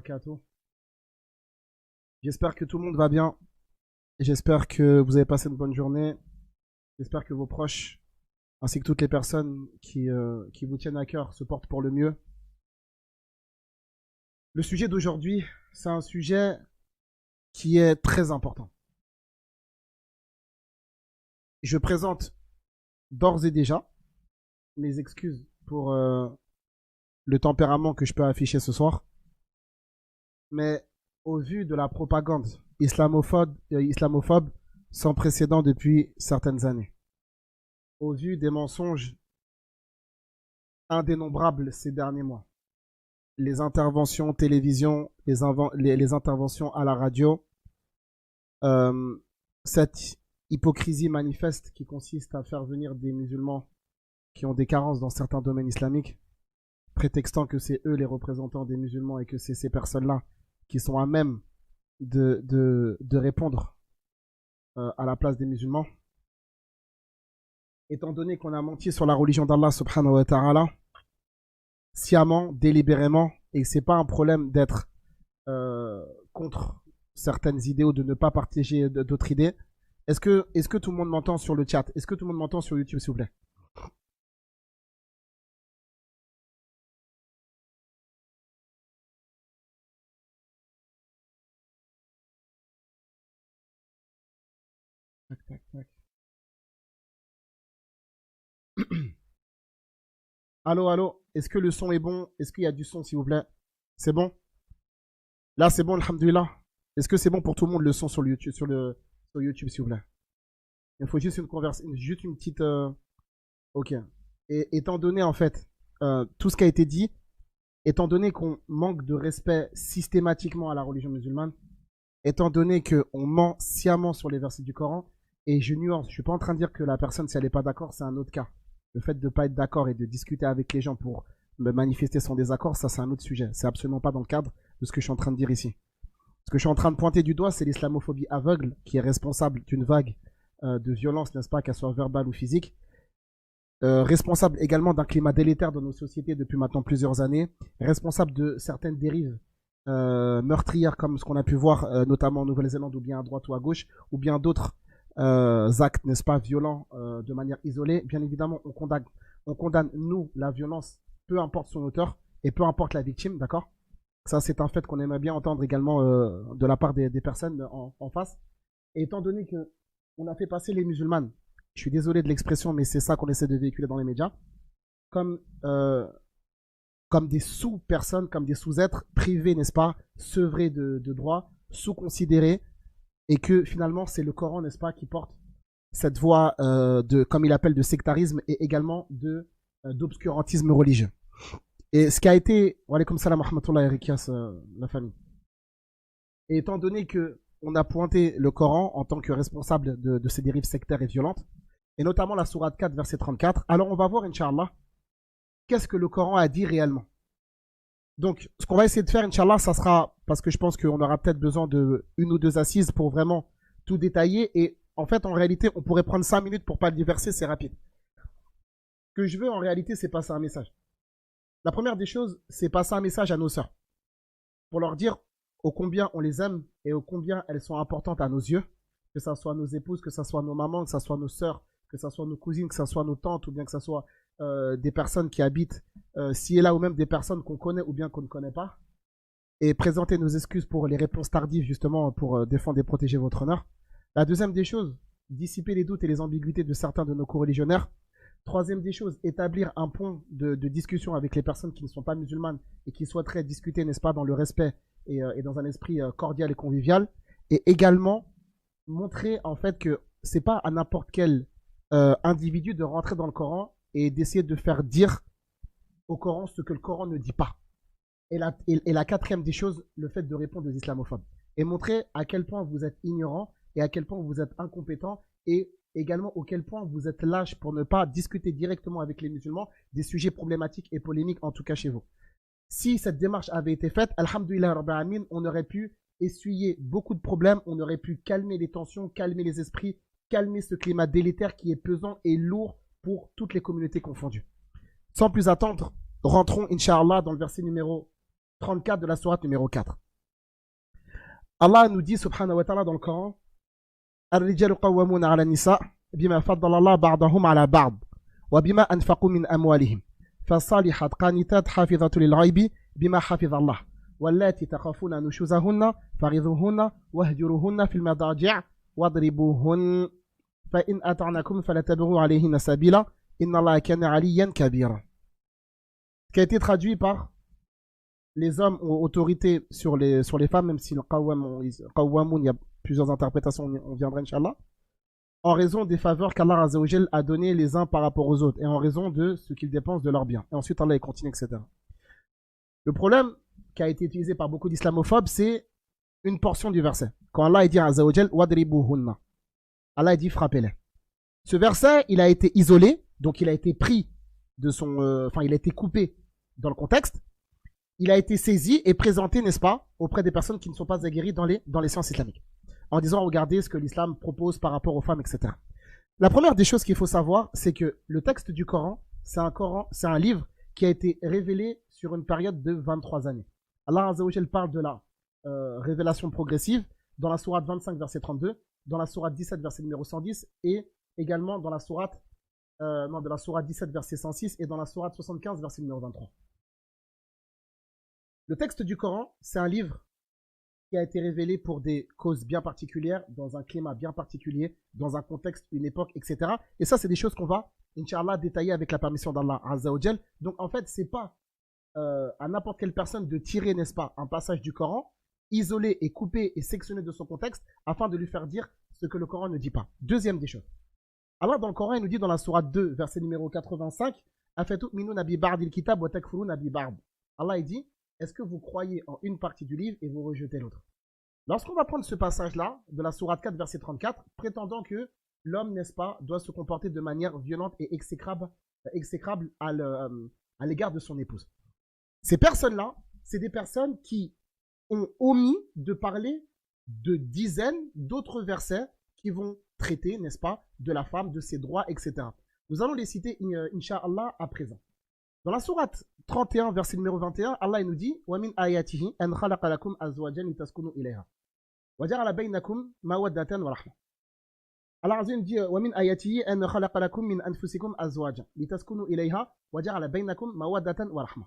barakatuh. J'espère que tout le monde va bien. J'espère que vous avez passé une bonne journée. J'espère que vos proches, ainsi que toutes les personnes qui vous tiennent à cœur, se portent pour le mieux. Le sujet d'aujourd'hui, c'est un sujet qui est très important. Je présente d'ores et déjà mes excuses pour le tempérament que je peux afficher ce soir. Mais au vu de la propagande islamophobe sans précédent depuis certaines années, au vu des mensonges indénombrables ces derniers mois, les interventions télévision, les interventions à la radio, cette hypocrisie manifeste qui consiste à faire venir des musulmans qui ont des carences dans certains domaines islamiques, prétextant que c'est eux les représentants des musulmans et que c'est ces personnes-là qui sont à même de répondre à la place des musulmans. Étant donné qu'on a menti sur la religion d'Allah subhanahu wa ta'ala, sciemment, délibérément, et que c'est pas un problème d'être contre certaines idées ou de ne pas partager d'autres idées. Est-ce que tout le monde m'entend sur le chat? Est-ce que tout le monde m'entend sur YouTube, s'il vous plaît? Tac, tac, tac. Allô, allô, est-ce que le son est bon? Est-ce qu'il y a du son, s'il vous plaît? C'est bon? Là, c'est bon, alhamdoulilah. Est-ce que c'est bon pour tout le monde le son sur YouTube, sur YouTube, s'il vous plaît? Il faut juste juste une petite. Ok. Et étant donné, en fait, tout ce qui a été dit, étant donné qu'on manque de respect systématiquement à la religion musulmane, étant donné qu'on ment sciemment sur les versets du Coran, et je nuance, je suis pas en train de dire que la personne, si elle n'est pas d'accord, c'est un autre cas. Le fait de ne pas être d'accord et de discuter avec les gens pour me manifester son désaccord, ça c'est un autre sujet. C'est absolument pas dans le cadre de ce que je suis en train de dire ici. Ce que je suis en train de pointer du doigt, c'est l'islamophobie aveugle qui est responsable d'une vague de violence, n'est-ce pas, qu'elle soit verbale ou physique. Responsable également d'un climat délétère dans nos sociétés depuis maintenant plusieurs années, responsable de certaines dérives meurtrières comme ce qu'on a pu voir notamment en Nouvelle-Zélande ou bien à droite ou à gauche, ou bien d'autres actes, n'est-ce pas, violents de manière isolée. Bien évidemment, on condamne, nous, la violence, peu importe son auteur et peu importe la victime, d'accord? Ça, c'est un fait qu'on aimerait bien entendre également de la part des personnes en face. Et étant donné que on a fait passer les musulmanes, je suis désolé de l'expression, mais c'est ça qu'on essaie de véhiculer dans les médias, comme, comme des sous-personnes, comme des sous-êtres privés, n'est-ce pas, sevrés de droits, sous-considérés, et que finalement c'est le Coran, n'est-ce pas, qui porte cette voie de, comme il appelle, de sectarisme et également d'obscurantisme religieux. Et ce qui a été, wa alaykoum salam wa rahmatullah la famille. Et étant donné que on a pointé le Coran en tant que responsable de ces dérives sectaires et violentes, et notamment la sourate 4, verset 34, alors on va voir, Inch'Allah, qu'est-ce que le Coran a dit réellement. Donc, ce qu'on va essayer de faire, Inch'Allah, ça sera, parce que je pense qu'on aura peut-être besoin de une ou deux assises pour vraiment tout détailler, et en fait, en réalité, on pourrait prendre 5 minutes pour pas le diverser, c'est rapide. Ce que je veux, en réalité, c'est passer un message. La première des choses, c'est passer un message à nos sœurs, pour leur dire ô combien on les aime et ô combien elles sont importantes à nos yeux, que ce soit nos épouses, que ce soit nos mamans, que ce soit nos sœurs, que ce soit nos cousines, que ce soit nos tantes, ou bien que ce soit des personnes qui habitent ci et là, ou même des personnes qu'on connaît ou bien qu'on ne connaît pas, et présenter nos excuses pour les réponses tardives, justement, pour défendre et protéger votre honneur. La deuxième des choses, dissiper les doutes et les ambiguïtés de certains de nos coreligionnaires. Troisième des choses, établir un pont de discussion avec les personnes qui ne sont pas musulmanes et qui souhaiteraient discuter, n'est-ce pas, dans le respect et dans un esprit cordial et convivial. Et également, montrer en fait que c'est pas à n'importe quel individu de rentrer dans le Coran et d'essayer de faire dire au Coran ce que le Coran ne dit pas. Et la quatrième des choses, le fait de répondre aux islamophobes. Et montrer à quel point vous êtes ignorant et à quel point vous êtes incompétent et également auquel point vous êtes lâche pour ne pas discuter directement avec les musulmans des sujets problématiques et polémiques, en tout cas chez vous. Si cette démarche avait été faite, alhamdoulilah rabbil alamin, on aurait pu essuyer beaucoup de problèmes, on aurait pu calmer les tensions, calmer les esprits, calmer ce climat délétère qui est pesant et lourd pour toutes les communautés confondues. Sans plus attendre, rentrons, Inch'Allah, dans le verset numéro 34 de la sourate numéro 4. Allah nous dit, subhanahu wa ta'ala, dans le Coran, الرجال قوامون على النساء بما فضل الله بعضهم على بعض وبما أنفقوا من أموالهم فالصالحات قانتات حافظات للغيب بما حفظ الله واللاتي تخافون نشوزهن فغضوهن واهجروهن في المضاجع واضربوهن فإن أطعنكم فلا تبغوا عليهن سبيلا إن الله كان عليا كبيرا. Qui a été traduit par les hommes ont autorité sur les femmes, même si le qawwamun, il y a plusieurs interprétations, on viendra Inch'Allah, en raison des faveurs qu'Allah Azzawajal a données les uns par rapport aux autres, et en raison de ce qu'ils dépensent de leurs biens. Et ensuite Allah continue, etc. Le problème qui a été utilisé par beaucoup d'islamophobes, c'est une portion du verset. Quand Allah dit à Azzawajal, wadribuhunna, Allah dit frappez-les. Ce verset, il a été isolé, donc il a été pris de son, il a été coupé dans le contexte. Il a été saisi et présenté, n'est-ce pas, auprès des personnes qui ne sont pas aguerries dans les sciences islamiques, en disant regardez ce que l'islam propose par rapport aux femmes, etc. La première des choses qu'il faut savoir, c'est que le texte du Coran, c'est un livre qui a été révélé sur une période de 23 années. Allah Azza wa Jal parle de la révélation progressive dans la sourate 25 verset 32, dans la sourate 17 verset numéro 110 et également dans la sourate 17 verset 106 et dans la sourate 75 verset numéro 23. Le texte du Coran, c'est un livre qui a été révélé pour des causes bien particulières, dans un climat bien particulier, dans un contexte, une époque, etc. Et ça, c'est des choses qu'on va, Inch'Allah, détailler avec la permission d'Allah Azza wa Jal. Donc, en fait, c'est pas à n'importe quelle personne de tirer, n'est-ce pas, un passage du Coran, isoler et couper et sectionner de son contexte, afin de lui faire dire ce que le Coran ne dit pas. Deuxième des choses. Allah, dans le Coran, il nous dit dans la sourate 2, verset numéro 85, Afatu'minuna bi ba'dil kitab wa takfuruna bi ba'd. Allah, il dit, est-ce que vous croyez en une partie du livre et vous rejetez l'autre? Lorsqu'on va prendre ce passage-là, de la sourate 4, verset 34, prétendant que l'homme, n'est-ce pas, doit se comporter de manière violente et exécrable à l'égard de son épouse. Ces personnes-là, c'est des personnes qui ont omis de parler de dizaines d'autres versets qui vont traiter, n'est-ce pas, de la femme, de ses droits, etc. Nous allons les citer, Inch'Allah, à présent. Dans la sourate 31, verset numéro 21, Allah nous dit وَمِنْ آيَاتِهِ أَنْ خَلَقَ لَكُمْ أَزْوَاجًا لِتَسْكُنُوا إِلَيْهَا وَجَعَلَ بَيْنَكُمْ مَوَدَّةً وَرَحْمَةً. Allah Azza dit وَمِنْ آيَاتِهِ أَنْ خَلَقَ لَكُمْ مِنْ أَنْفُسِكُمْ أَزْوَاجًا لِتَسْكُنُوا إِلَيْهَا وَجَعَلَ بَيْنَكُمْ مَوَدَّةً وَرَحْمَةً.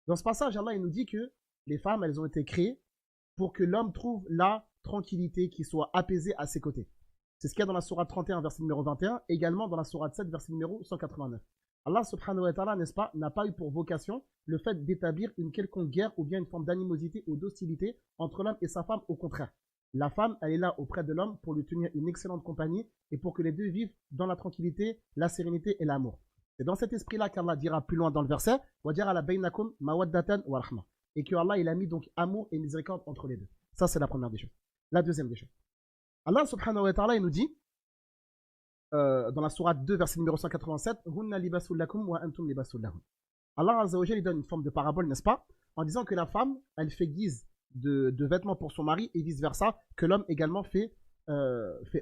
Dans ce passage, Allah il nous dit que les femmes, elles ont été créées pour que l'homme trouve la tranquillité, qui soit apaisée à ses côtés. C'est ce qu'il y a dans la sourate 31, verset numéro 21, également dans la sourate 7, verset numéro 189. Allah subhanahu wa ta'ala, n'est-ce pas, n'a pas eu pour vocation le fait d'établir une quelconque guerre ou bien une forme d'animosité ou d'hostilité entre l'homme et sa femme. Au contraire, la femme, elle est là auprès de l'homme pour lui tenir une excellente compagnie et pour que les deux vivent dans la tranquillité, la sérénité et l'amour. C'est dans cet esprit-là qu'Allah dira plus loin dans le verset وَجَعَلَ بَيْنَكُمْ مَوَدَّةً وَرَحْمَةً, et que Allah il a mis donc amour et miséricorde entre les deux. Ça, c'est la première des choses. La deuxième des choses. Allah subhanahu wa ta'ala il nous dit dans la sourate 2, verset numéro 187, Hunna libasul lakum wa antum libasul lahum. Allah Azza wa Jalla donne une forme de parabole, n'est-ce pas, en disant que la femme, elle fait guise de vêtements pour son mari et vice-versa, que l'homme également fait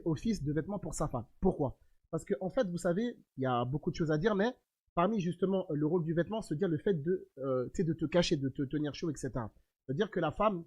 office de vêtements pour sa femme. Pourquoi? Parce qu'en fait, vous savez, il y a beaucoup de choses à dire, mais parmi justement le rôle du vêtement, se dire le fait de te cacher, de te tenir chaud, etc. C'est-à-dire que la femme,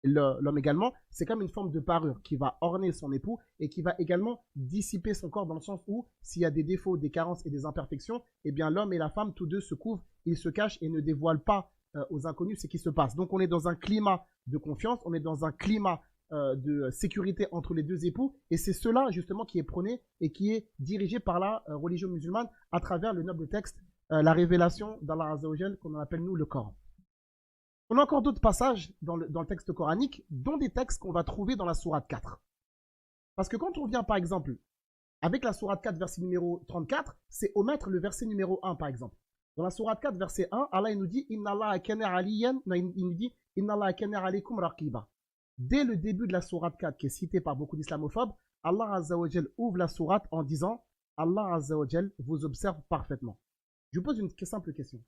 l'homme également, c'est comme une forme de parure qui va orner son époux et qui va également dissiper son corps, dans le sens où s'il y a des défauts, des carences et des imperfections, eh bien l'homme et la femme, tous deux se couvrent, ils se cachent et ne dévoilent pas aux inconnus ce qui se passe. Donc on est dans un climat de confiance, on est dans un climat de sécurité entre les deux époux, et c'est cela justement qui est prôné et qui est dirigé par la religion musulmane à travers le noble texte, la révélation d'Allah Azza wa Jal, qu'on appelle nous le Coran. On a encore d'autres passages dans le texte coranique, dont des textes qu'on va trouver dans la sourate 4. Parce que quand on vient par exemple avec la sourate 4 verset numéro 34, c'est omettre le verset numéro 1 par exemple. Dans la sourate 4 verset 1, Allah il nous dit Inna Allah kana aliyan, il nous dit Inna Allah kana alaykum raqiba. Dès le début de la sourate 4 qui est citée par beaucoup d'islamophobes, Allah Azza wa Jal ouvre la sourate en disant Allah Azza wa Jal vous observe parfaitement. Je vous pose une simple question.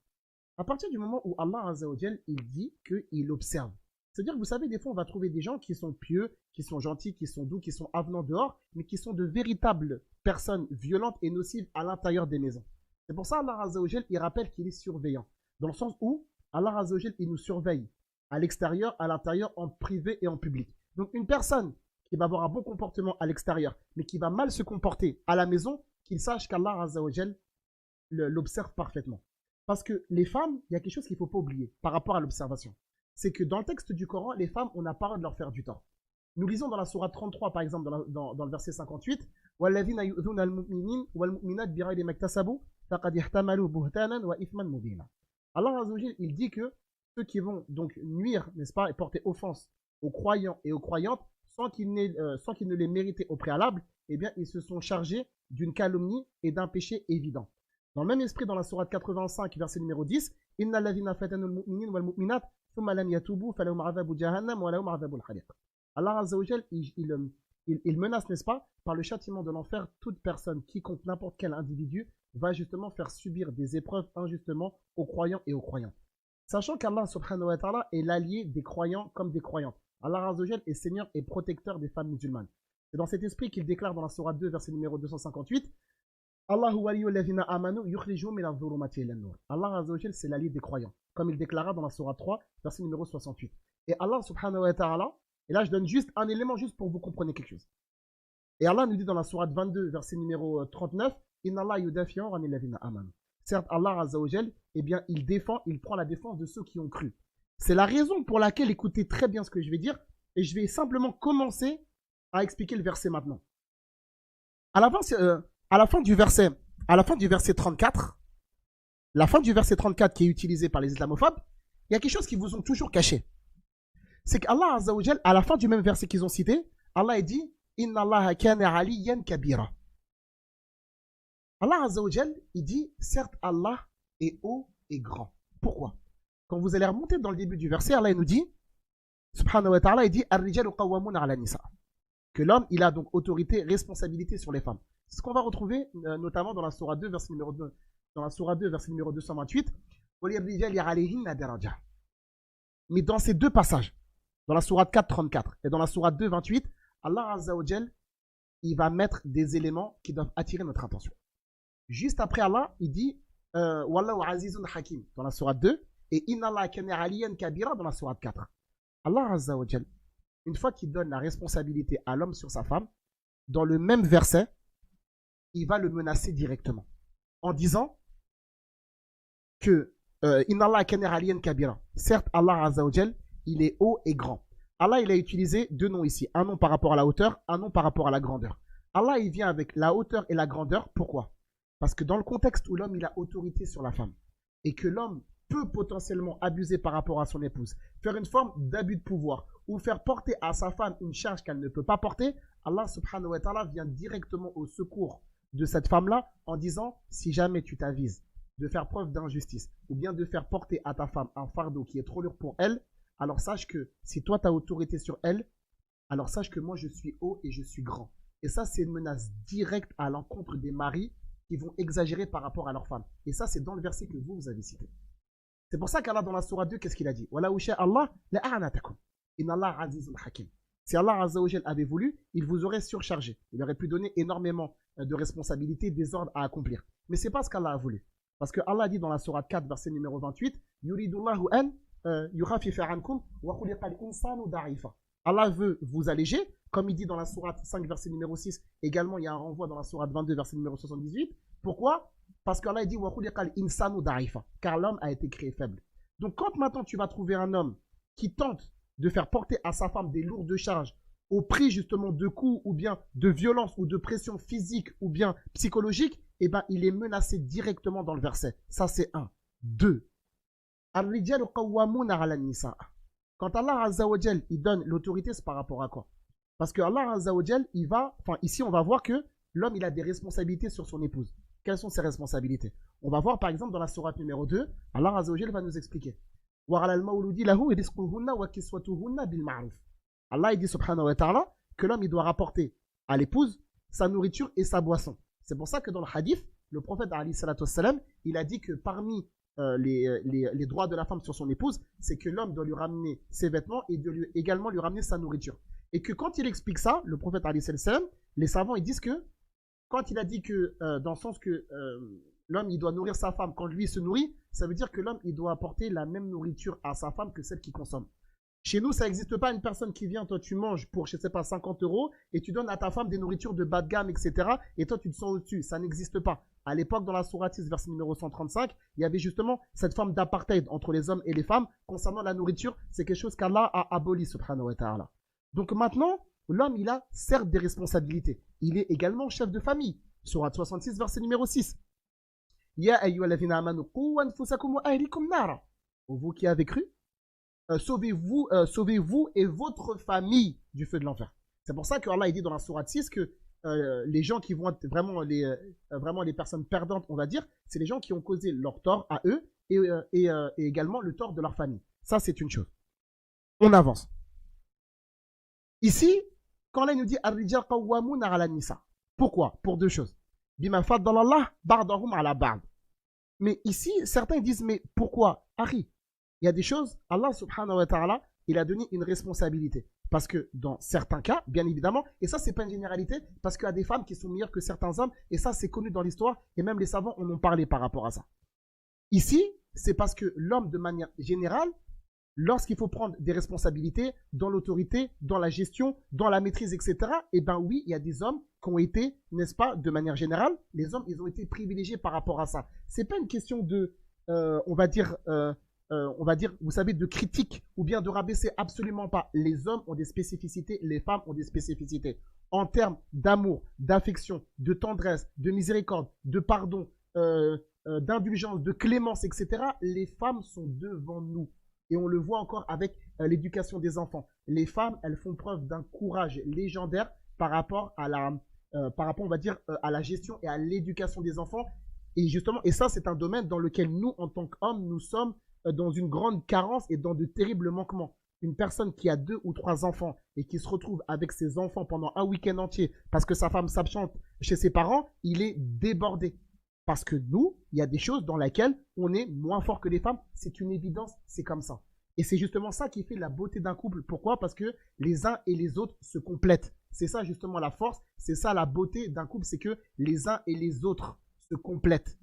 À partir du moment où Allah Azza wa Jal, il dit qu'il observe. C'est-à-dire que vous savez, des fois, on va trouver des gens qui sont pieux, qui sont gentils, qui sont doux, qui sont avenants dehors, mais qui sont de véritables personnes violentes et nocives à l'intérieur des maisons. C'est pour ça Allah Azza wa Jal, il rappelle qu'il est surveillant. Dans le sens où Allah Azza wa Jal, il nous surveille à l'extérieur, à l'intérieur, en privé et en public. Donc une personne qui va avoir un bon comportement à l'extérieur, mais qui va mal se comporter à la maison, qu'il sache qu'Allah Azza wa Jal l'observe parfaitement. Parce que les femmes, il y a quelque chose qu'il ne faut pas oublier par rapport à l'observation. C'est que dans le texte du Coran, les femmes, on n'a pas le droit de leur faire du tort. Nous lisons dans la sourate 33, par exemple, dans le verset 58, وَالَّذِينَ يُؤْذُونَ الْمُؤْمِنِينَ وَالْمُؤْمِنَاتِ بِغَيْرِ مَا اكْتَسَبُوا فَقَدِ احْتَمَلُوا بُهْتَانًا وَإِثْمًا مُبِينًا. Allah Azza wa Jal, il dit que ceux qui vont donc nuire, n'est-ce pas, et porter offense aux croyants et aux croyantes, sans qu'ils ne les méritaient au préalable, eh bien, ils se sont chargés d'une calomnie et d'un péché évident. Dans le même esprit, dans la sourate 85, verset numéro 10, Inna alladhina fatanu al-mu'minin wal mu'minat thumma lam yatubu falahum 'adhabu jahannam wa lahum 'adhabul hariq. Allah Azza wa Jal, il menace, n'est-ce pas, par le châtiment de l'enfer, toute personne, quiconque, n'importe quel individu, va justement faire subir des épreuves injustement aux croyants et aux croyantes. Sachant qu'Allah subhanahu wa ta'ala est l'allié des croyants comme des croyantes. Allah Azza wa Jal est Seigneur et protecteur des femmes musulmanes. C'est dans cet esprit qu'il déclare dans la sourate 2, verset numéro 258, Allahu waliyyu alladhina amanu yukhrijuhum min adh-dhulumati ila an-nur. Allah Azza wa Jal, c'est l'allié des croyants, comme il déclara dans la sourate 3, verset numéro 68. Et Allah subhanahu wa ta'ala, et là je donne juste un élément juste pour que vous compreniez quelque chose. Et Allah nous dit dans la sourate 22, verset numéro 39, Inna Allah yudafi'u 'anil ladhina amanu. Certes, Allah Azza wa Jal, eh bien, il prend la défense de ceux qui ont cru. C'est la raison pour laquelle, écoutez très bien ce que je vais dire, et je vais simplement commencer à expliquer le verset maintenant. À la fin du verset 34, la fin du verset 34 qui est utilisé par les islamophobes, il y a quelque chose qu'ils vous ont toujours caché. C'est qu'Allah Azza wa Jal, à la fin du même verset qu'ils ont cité, Allah a dit Inna Allah kana aliyan kabira. Allah Azza wa Jal, il dit certes Allah est haut et grand. Pourquoi? Quand vous allez remonter dans le début du verset, Allah il nous dit subhanahu wa ta'ala, il dit Ar-rijalu qawwamuna 'ala nisa. Que l'homme, il a donc autorité, responsabilité sur les femmes. C'est ce qu'on va retrouver notamment dans la sourate 2, verset numéro 2, dans la sourate 2, verset numéro 228. Mais dans ces deux passages, dans la sourate 4, 34 et dans la sourate 2, 28, Allah Azza wa Jal, il va mettre des éléments qui doivent attirer notre attention. Juste après Allah, il dit Wallahu azizun hakim dans la sourate 2 et Inna Allah kana aliyan kabira dans la sourate 4. Allah Azza wa Jal, une fois qu'il donne la responsabilité à l'homme sur sa femme, dans le même verset, il va le menacer directement en disant que Inna Allah kana aliyan kabira. Certes, Allah Azza wa Jal, il est haut et grand. Allah, il a utilisé deux noms ici, un nom par rapport à la hauteur, un nom par rapport à la grandeur. Allah, il vient avec la hauteur et la grandeur. Pourquoi? Parce que dans le contexte où l'homme, il a autorité sur la femme et que l'homme peut potentiellement abuser par rapport à son épouse, faire une forme d'abus de pouvoir ou faire porter à sa femme une charge qu'elle ne peut pas porter, Allah subhanahu wa ta'ala vient directement au secours de cette femme-là en disant si jamais tu t'avises de faire preuve d'injustice ou bien de faire porter à ta femme un fardeau qui est trop lourd pour elle, alors sache que si toi tu as autorité sur elle, alors sache que moi je suis haut et je suis grand. Et ça, c'est une menace directe à l'encontre des maris qui vont exagérer par rapport à leur femme. Et ça, c'est dans le verset que vous avez cité. C'est pour ça qu'Allah, dans la sourate 2, qu'est-ce qu'il a dit? Wala usha Allah la a'natakum. Inna Allah azizun hakim. Si Allah Azza wa Jal avait voulu, il vous aurait surchargé. Il aurait pu donner énormément de responsabilités, des ordres à accomplir. Mais ce n'est pas ce qu'Allah a voulu. Parce que Allah dit dans la sourate 4, verset numéro 28, Yuridullahu an yukhafifa ankum wa khuliqal insanu da'ifa. Allah veut vous alléger, comme il dit dans la sourate 5, verset numéro 6. Également, il y a un renvoi dans la sourate 22, verset numéro 78. Pourquoi? Parce qu'Allah dit wa khuliqal insanu da'ifa, car l'homme a été créé faible. Donc quand maintenant tu vas trouver un homme qui tente de faire porter à sa femme des lourdes charges au prix justement de coups ou bien de violence ou de pression physique ou bien psychologique, eh ben il est menacé directement dans le verset. Ça c'est un. Deux. Ar-rijalu qawwamuna 'ala an-nisa. Quand Allah Azza wa Jal, il donne l'autorité, c'est par rapport à quoi? Parce que Allah Azza wa Jal, ici on va voir que l'homme il a des responsabilités sur son épouse. Quelles sont ses responsabilités? On va voir par exemple dans la sourate numéro 2, Allah Azza wa Jal va nous expliquer. Allah il dit subhanahu wa ta'ala que l'homme il doit rapporter à l'épouse sa nourriture et sa boisson. C'est pour ça que dans le hadith, le prophète alayhi salatu wassalam, il a dit que parmi les droits de la femme sur son épouse, c'est que l'homme doit lui ramener ses vêtements et également lui ramener sa nourriture. Et que quand il explique ça, le prophète alayhi salatu wassalam, les savants ils disent que quand il a dit que dans le sens que L'homme, il doit nourrir sa femme. Quand lui se nourrit, ça veut dire que l'homme, il doit apporter la même nourriture à sa femme que celle qu'il consomme. Chez nous, ça n'existe pas une personne qui vient, toi tu manges pour, je ne sais pas, 50 € et tu donnes à ta femme des nourritures de bas de gamme, etc. Et toi tu te sens au-dessus. Ça n'existe pas. À l'époque, dans la Sourate 6, verset numéro 135, il y avait justement cette forme d'apartheid entre les hommes et les femmes concernant la nourriture. C'est quelque chose qu'Allah a aboli, subhanahu wa ta'ala. Donc maintenant, l'homme, il a certes des responsabilités. Il est également chef de famille. Sourate 66, verset numéro 6. Ya ayyuhalladhina amanu qu anfusakum wa ahlikum nara. Vous qui avez cru, sauvez-vous et votre famille du feu de l'enfer. C'est pour ça que Allah dit dans la sourate 6 que les gens qui vont être vraiment les personnes perdantes, on va dire, c'est les gens qui ont causé leur tort à eux et également le tort de leur famille. Ça, c'est une chose. On avance. Ici, quand Allah nous dit Ar-rijal qawwamuna 'ala an-nisa. Pourquoi? Pour deux choses. Bima faddala Allah ba'dahum 'ala ba'd. Mais ici, certains disent mais pourquoi? Harry, il y a des choses, Allah subhanahu wa ta'ala, il a donné une responsabilité. Parce que dans certains cas, bien évidemment, et ça c'est pas une généralité, parce qu'il y a des femmes qui sont meilleures que certains hommes, et ça c'est connu dans l'histoire, et même les savants en ont parlé par rapport à ça. Ici, c'est parce que l'homme de manière générale, lorsqu'il faut prendre des responsabilités dans l'autorité, dans la gestion, dans la maîtrise, etc., eh bien oui, il y a des hommes qui ont été, n'est-ce pas, de manière générale, les hommes, ils ont été privilégiés par rapport à ça. C'est pas une question de, on va dire, vous savez, de critique ou bien de rabaisser, absolument pas. Les hommes ont des spécificités, les femmes ont des spécificités. En termes d'amour, d'affection, de tendresse, de miséricorde, de pardon, d'indulgence, de clémence, etc., les femmes sont devant nous. Et on le voit encore avec l'éducation des enfants. Les femmes, elles font preuve d'un courage légendaire par rapport à on va dire, à la gestion et à l'éducation des enfants. Et justement, et ça, c'est un domaine dans lequel nous, en tant qu'hommes, nous sommes dans une grande carence et dans de terribles manquements. Une personne qui a 2 ou 3 enfants et qui se retrouve avec ses enfants pendant un week-end entier parce que sa femme s'absente chez ses parents, il est débordé. Parce que nous, il y a des choses dans lesquelles on est moins fort que les femmes. C'est une évidence, c'est comme ça. Et c'est justement ça qui fait la beauté d'un couple. Pourquoi? Parce que les uns et les autres se complètent. C'est ça justement la force, c'est ça la beauté d'un couple, c'est que les uns et les autres se complètent.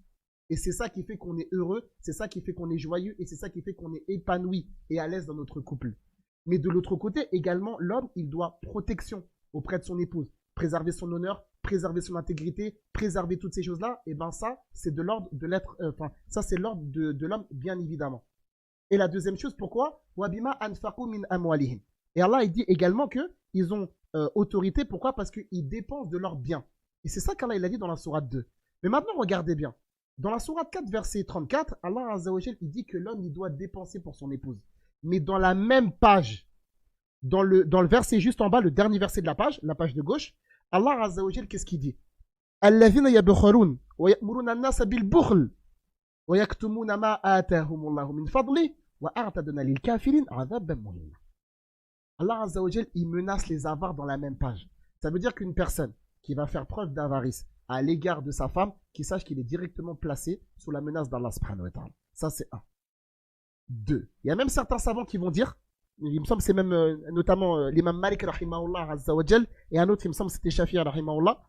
Et c'est ça qui fait qu'on est heureux, c'est ça qui fait qu'on est joyeux et c'est ça qui fait qu'on est épanoui et à l'aise dans notre couple. Mais de l'autre côté, également, l'homme, il doit protection auprès de son épouse. Préserver son honneur, préserver son intégrité, préserver toutes ces choses-là, et ben ça, c'est de l'ordre de l'être, ça c'est l'ordre de l'homme, bien évidemment. Et la deuxième chose, pourquoi? Wabima anfaqu min amwalihim. Et Allah, il dit également qu'ils ont autorité, pourquoi? Parce qu'ils dépensent de leurs biens. Et c'est ça qu'Allah, il a dit dans la sourate 2. Mais maintenant, regardez bien. Dans la sourate 4, verset 34, Allah Azza wa Jal, il dit que l'homme, il doit dépenser pour son épouse. Mais dans la même page, dans le verset juste en bas, le dernier verset de la page de gauche, Allah Azza wa Jal, qu'est-ce qu'il dit? Alladhina yabkhurun wa ya'muruna an-nasa bil bukhl wa yaktumuna ma atahum Allahu min fadli wa a'tadna lil kafirin 'adhaban muhina. Allah Azza wa Jal, il menace les avares dans la même page. Ça veut dire qu'une personne qui va faire preuve d'avarice à l'égard de sa femme, qu'il sache qu'il est directement placé sous la menace d'Allah subhanahu wa ta'ala. Ça, c'est 1. 2. Il y a même certains savants qui vont dire, il me semble que c'est même notamment l'imam Malik rahimahullah azza wa jal, et un autre, il me semble que c'était Shafi'i rahimahullah.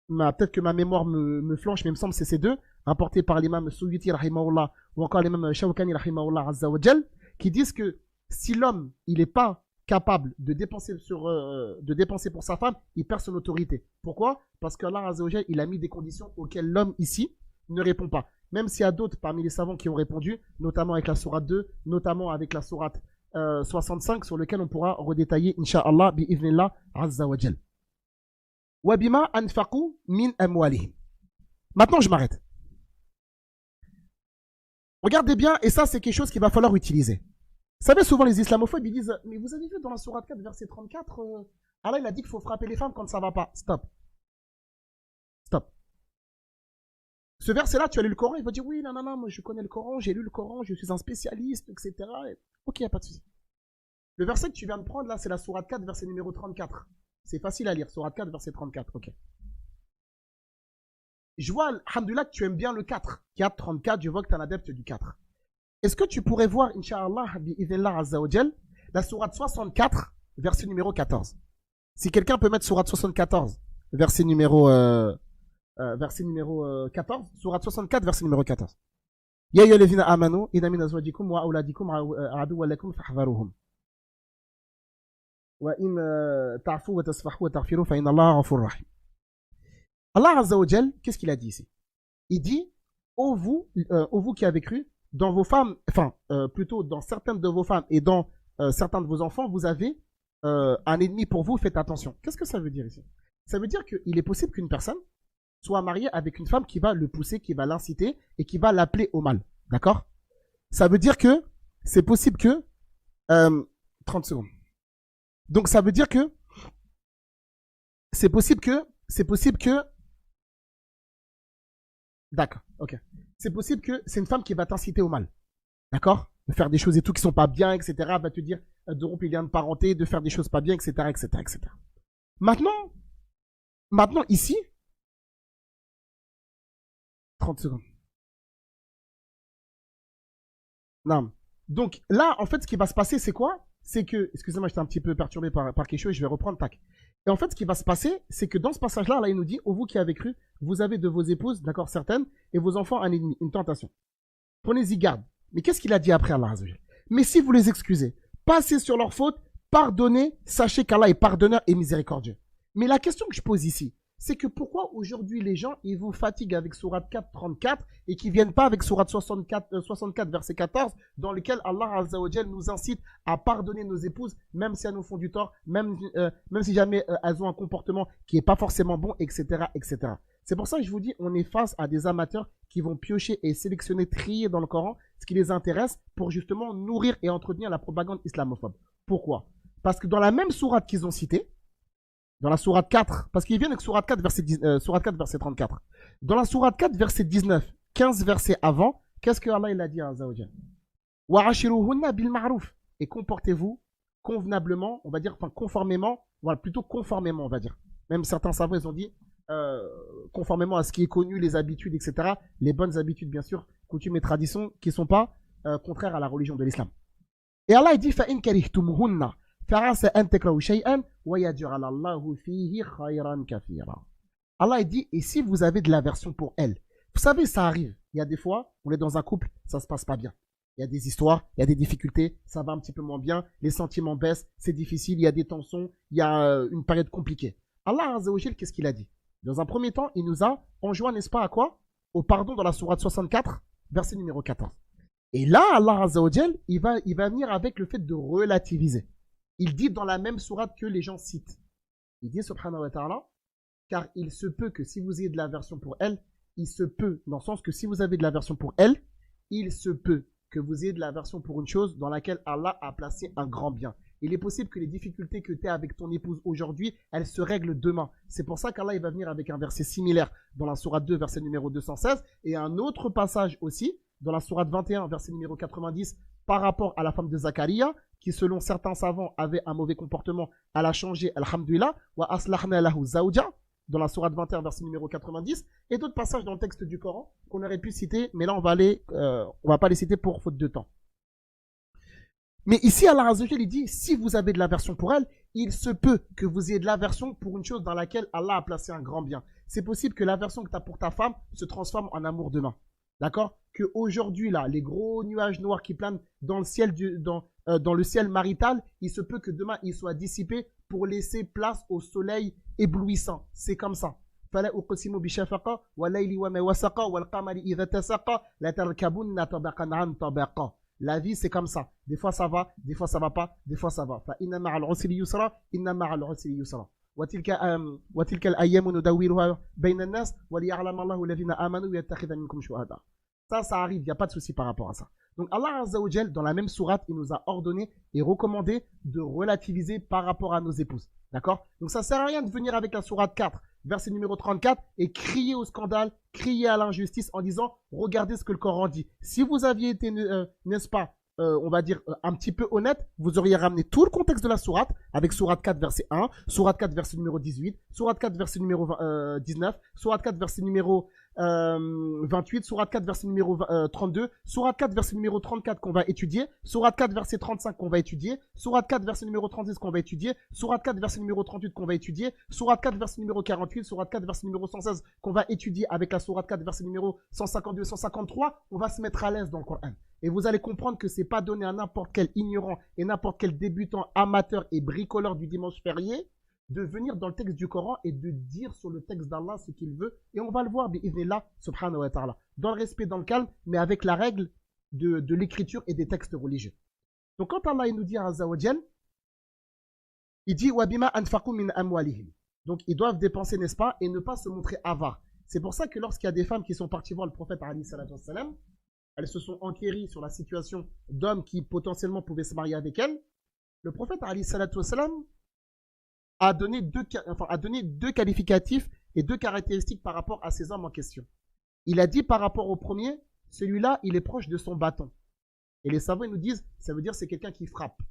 Peut-être que ma mémoire me flanche, mais il me semble que c'est ces deux, rapportés par l'imam Suyuti rahimahullah, ou encore l'imam Shawkani rahimahullah azza wa jal, qui disent que si l'homme, il n'est pas capable de dépenser pour sa femme, il perd son autorité. Pourquoi? Parce qu'Allah Azza wa Jal, il a mis des conditions auxquelles l'homme ici ne répond pas. Même s'il y a d'autres parmi les savants qui ont répondu, notamment avec la sourate 2, notamment avec la sourate 65, sur lequel on pourra redétailler, Inch'Allah, bi'idhnillah Azza wa Jal. Wabima anfaqu min amwalihim. Maintenant, je m'arrête. Regardez bien, et ça, c'est quelque chose qu'il va falloir utiliser. Vous savez, souvent les islamophobes, ils disent, mais vous avez vu dans la sourate 4, verset 34, Allah, il a dit qu'il faut frapper les femmes quand ça va pas. Stop. Stop. Ce verset-là, tu as lu le Coran, il va dire, oui, non, moi je connais le Coran, j'ai lu le Coran, je suis un spécialiste, etc. Ok, il n'y a pas de souci. Le verset que tu viens de prendre, là, c'est la sourate 4, verset numéro 34. C'est facile à lire, sourate 4, verset 34, ok. Je vois, alhamdoulilah, que tu aimes bien le 4. 4, 34, je vois que tu es un adepte du 4. Est-ce que tu pourrais voir, Inch'Allah, bi'idhnillah azza wa jal, la sourate 64, verset numéro 14. Si quelqu'un peut mettre sourate 74, verset numéro verset numéro 14, sourate 64, verset numéro 14. Ya ayyuhalladhina amanu inna min azwajikum wa auladikum aduwwan lakum fahdharuhum. Wa in ta'fu wa tasfahu wa taghfiru fa inna Allaha ghafurur rahim. Allah Azza wa Jal, qu'est-ce qu'il a dit ici? Il dit, ô vous qui avez cru, dans vos femmes, plutôt dans certaines de vos femmes et dans certains de vos enfants, vous avez un ennemi pour vous, faites attention. Qu'est-ce que ça veut dire ici? Ça veut dire qu'il est possible qu'une personne soit mariée avec une femme qui va le pousser, qui va l'inciter et qui va l'appeler au mal. D'accord? Ça veut dire que c'est possible que... 30 secondes. Donc ça veut dire que c'est possible que... D'accord, ok. C'est possible que c'est une femme qui va t'inciter au mal. D'accord? De faire des choses et tout qui sont pas bien, etc. Va te dire de rompre les liens de parenté, de faire des choses pas bien, etc. etc., etc. Maintenant, ici, 30 secondes. Non. Donc là, en fait, ce qui va se passer, c'est quoi? C'est que, excusez-moi, j'étais un petit peu perturbé par quelque chose, je vais reprendre, tac. Et en fait, ce qui va se passer, c'est que dans ce passage-là, là, il nous dit, ô vous qui avez cru, vous avez de vos épouses, d'accord, certaines, et vos enfants un ennemi, une tentation. Prenez-y garde. Mais qu'est-ce qu'il a dit après Allah Azza wa Jal? Mais si vous les excusez, passez sur leurs fautes, pardonnez, sachez qu'Allah est pardonneur et miséricordieux. Mais la question que je pose ici, c'est que pourquoi aujourd'hui les gens, ils vous fatiguent avec sourate 4, 34 et qui viennent pas avec sourate 64, verset 14, dans lequel Allah Azza wa Jal nous incite à pardonner nos épouses, même si elles nous font du tort, même si jamais elles ont un comportement qui est pas forcément bon, etc., etc. C'est pour ça que je vous dis, on est face à des amateurs qui vont piocher et sélectionner, trier dans le Coran ce qui les intéresse pour justement nourrir et entretenir la propagande islamophobe. Pourquoi? Parce que dans la même sourate qu'ils ont citée, dans la sourate 4, parce qu'ils viennent avec sourate 4, verset 34. Dans la sourate 4, verset 19, 15 versets avant, qu'est-ce que Allah il a dit à Azza wa Jal? Wa'ashiruhunna bil ma'ruf. Et comportez-vous convenablement, on va dire, enfin conformément, voilà, plutôt conformément, on va dire. Même certains savants, ils ont dit conformément à ce qui est connu, les habitudes, etc. Les bonnes habitudes, bien sûr, coutumes et traditions qui ne sont pas contraires à la religion de l'islam. Et Allah il dit فَإِنْ كَرِهْتُمُهُنَّ فَعَسَىٰ أَن تَكْرَهُوا شَيْئًا وَيَجْعَلَ اللَّهُ فِيهِ خَيْرًا كَثِيرًا. Allah il dit, et si vous avez de l'aversion pour elle, vous savez, ça arrive. Il y a des fois, on est dans un couple, ça se passe pas bien. Il y a des histoires, il y a des difficultés, ça va un petit peu moins bien, les sentiments baissent, c'est difficile, il y a des tensions, il y a une période compliquée. Allah Azza wa Jal, qu'est-ce qu'il a dit? Dans un premier temps, il nous a enjoint, n'est-ce pas, à quoi? Au pardon dans la sourate 64, verset numéro 14. Et là, Allah Azza wa Jal, il va venir avec le fait de relativiser. Il dit dans la même sourate que les gens citent. Il dit, subhanahu wa ta'ala, car il se peut que si vous ayez de l'aversion pour elle, il se peut, dans le sens que si vous avez de l'aversion pour elle, il se peut que vous ayez de l'aversion pour une chose dans laquelle Allah a placé un grand bien. Il est possible que les difficultés que tu as avec ton épouse aujourd'hui, elles se règlent demain. C'est pour ça qu'Allah il va venir avec un verset similaire dans la sourate 2, verset numéro 216, et un autre passage aussi, dans la sourate 21, verset numéro 90, par rapport à la femme de Zacharia, qui selon certains savants avait un mauvais comportement, elle a changé, alhamdulillah, wa aslahna lahu zawja, dans la sourate 21, verset numéro 90, et d'autres passages dans le texte du Coran qu'on aurait pu citer, mais là on va pas les citer pour faute de temps. Mais ici, Allah Azza wa Jal, il dit, si vous avez de l'aversion pour elle, il se peut que vous ayez de l'aversion pour une chose dans laquelle Allah a placé un grand bien. C'est possible que l'aversion que tu as pour ta femme se transforme en amour demain. D'accord? Que aujourd'hui là, les gros nuages noirs qui planent dans le ciel dans le ciel marital, il se peut que demain ils soient dissipés pour laisser place au soleil éblouissant. C'est comme ça. فلا أقسم بشفقة والليل وما وسق والقمر إذا تسق لتركبن طبقا عن طبق. La vie c'est comme ça. Des fois ça va, des fois ça va pas, des fois ça va. فإن مع العسر يسرا إن مع العسر يسرا. وتلك الأيام نداولها بين الناس وليعلم الله الذين آمنوا ويتخذ منكم شهداء. Ça arrive, il n'y a pas de souci par rapport à ça. Donc Allah Azza wa Jal, dans la même sourate, il nous a ordonné et recommandé de relativiser par rapport à nos épouses. D'accord? Donc ça ne sert à rien de venir avec la sourate 4, verset numéro 34, et crier au scandale, crier à l'injustice en disant, regardez ce que le Coran dit. Si vous aviez été, n'est-ce pas, on va dire, un petit peu honnête, vous auriez ramené tout le contexte de la sourate, avec sourate 4, verset 1, sourate 4, verset numéro 18, sourate 4, verset numéro 19, sourate 4, verset numéro 28, sourate 4, verset numéro 32, sourate 4, verset numéro 34 qu'on va étudier, sourate 4, verset 35 qu'on va étudier, sourate 4, verset numéro 36 qu'on va étudier, sourate 4, verset numéro 38 qu'on va étudier, sourate 4, verset numéro 48, sourate 4, verset numéro 116 qu'on va étudier avec la sourate 4, verset numéro 152 et 153. On va se mettre à l'aise dans le Coran. Et vous allez comprendre que c'est pas donné à n'importe quel ignorant et n'importe quel débutant amateur et bricoleur du dimanche férié de venir dans le texte du Coran et de dire sur le texte d'Allah ce qu'il veut. Et on va le voir, bi'idhnillah, subhanahu wa ta'ala. Dans le respect, dans le calme, mais avec la règle de l'écriture et des textes religieux. Donc quand Allah il nous dit, Azza wa Jal, il dit, wa bima anfaqu min amwalihim. Donc ils doivent dépenser, n'est-ce pas, et ne pas se montrer avares. C'est pour ça que lorsqu'il y a des femmes qui sont parties voir le prophète, alayhi salatu wassalam, elles se sont enquéries sur la situation d'hommes qui potentiellement pouvaient se marier avec elles. Le prophète, alayhi salatu wassalam, a donné deux qualificatifs et deux caractéristiques par rapport à ces hommes en question. Il a dit par rapport au premier, celui-là, il est proche de son bâton. Et les savants nous disent, ça veut dire c'est quelqu'un qui frappe.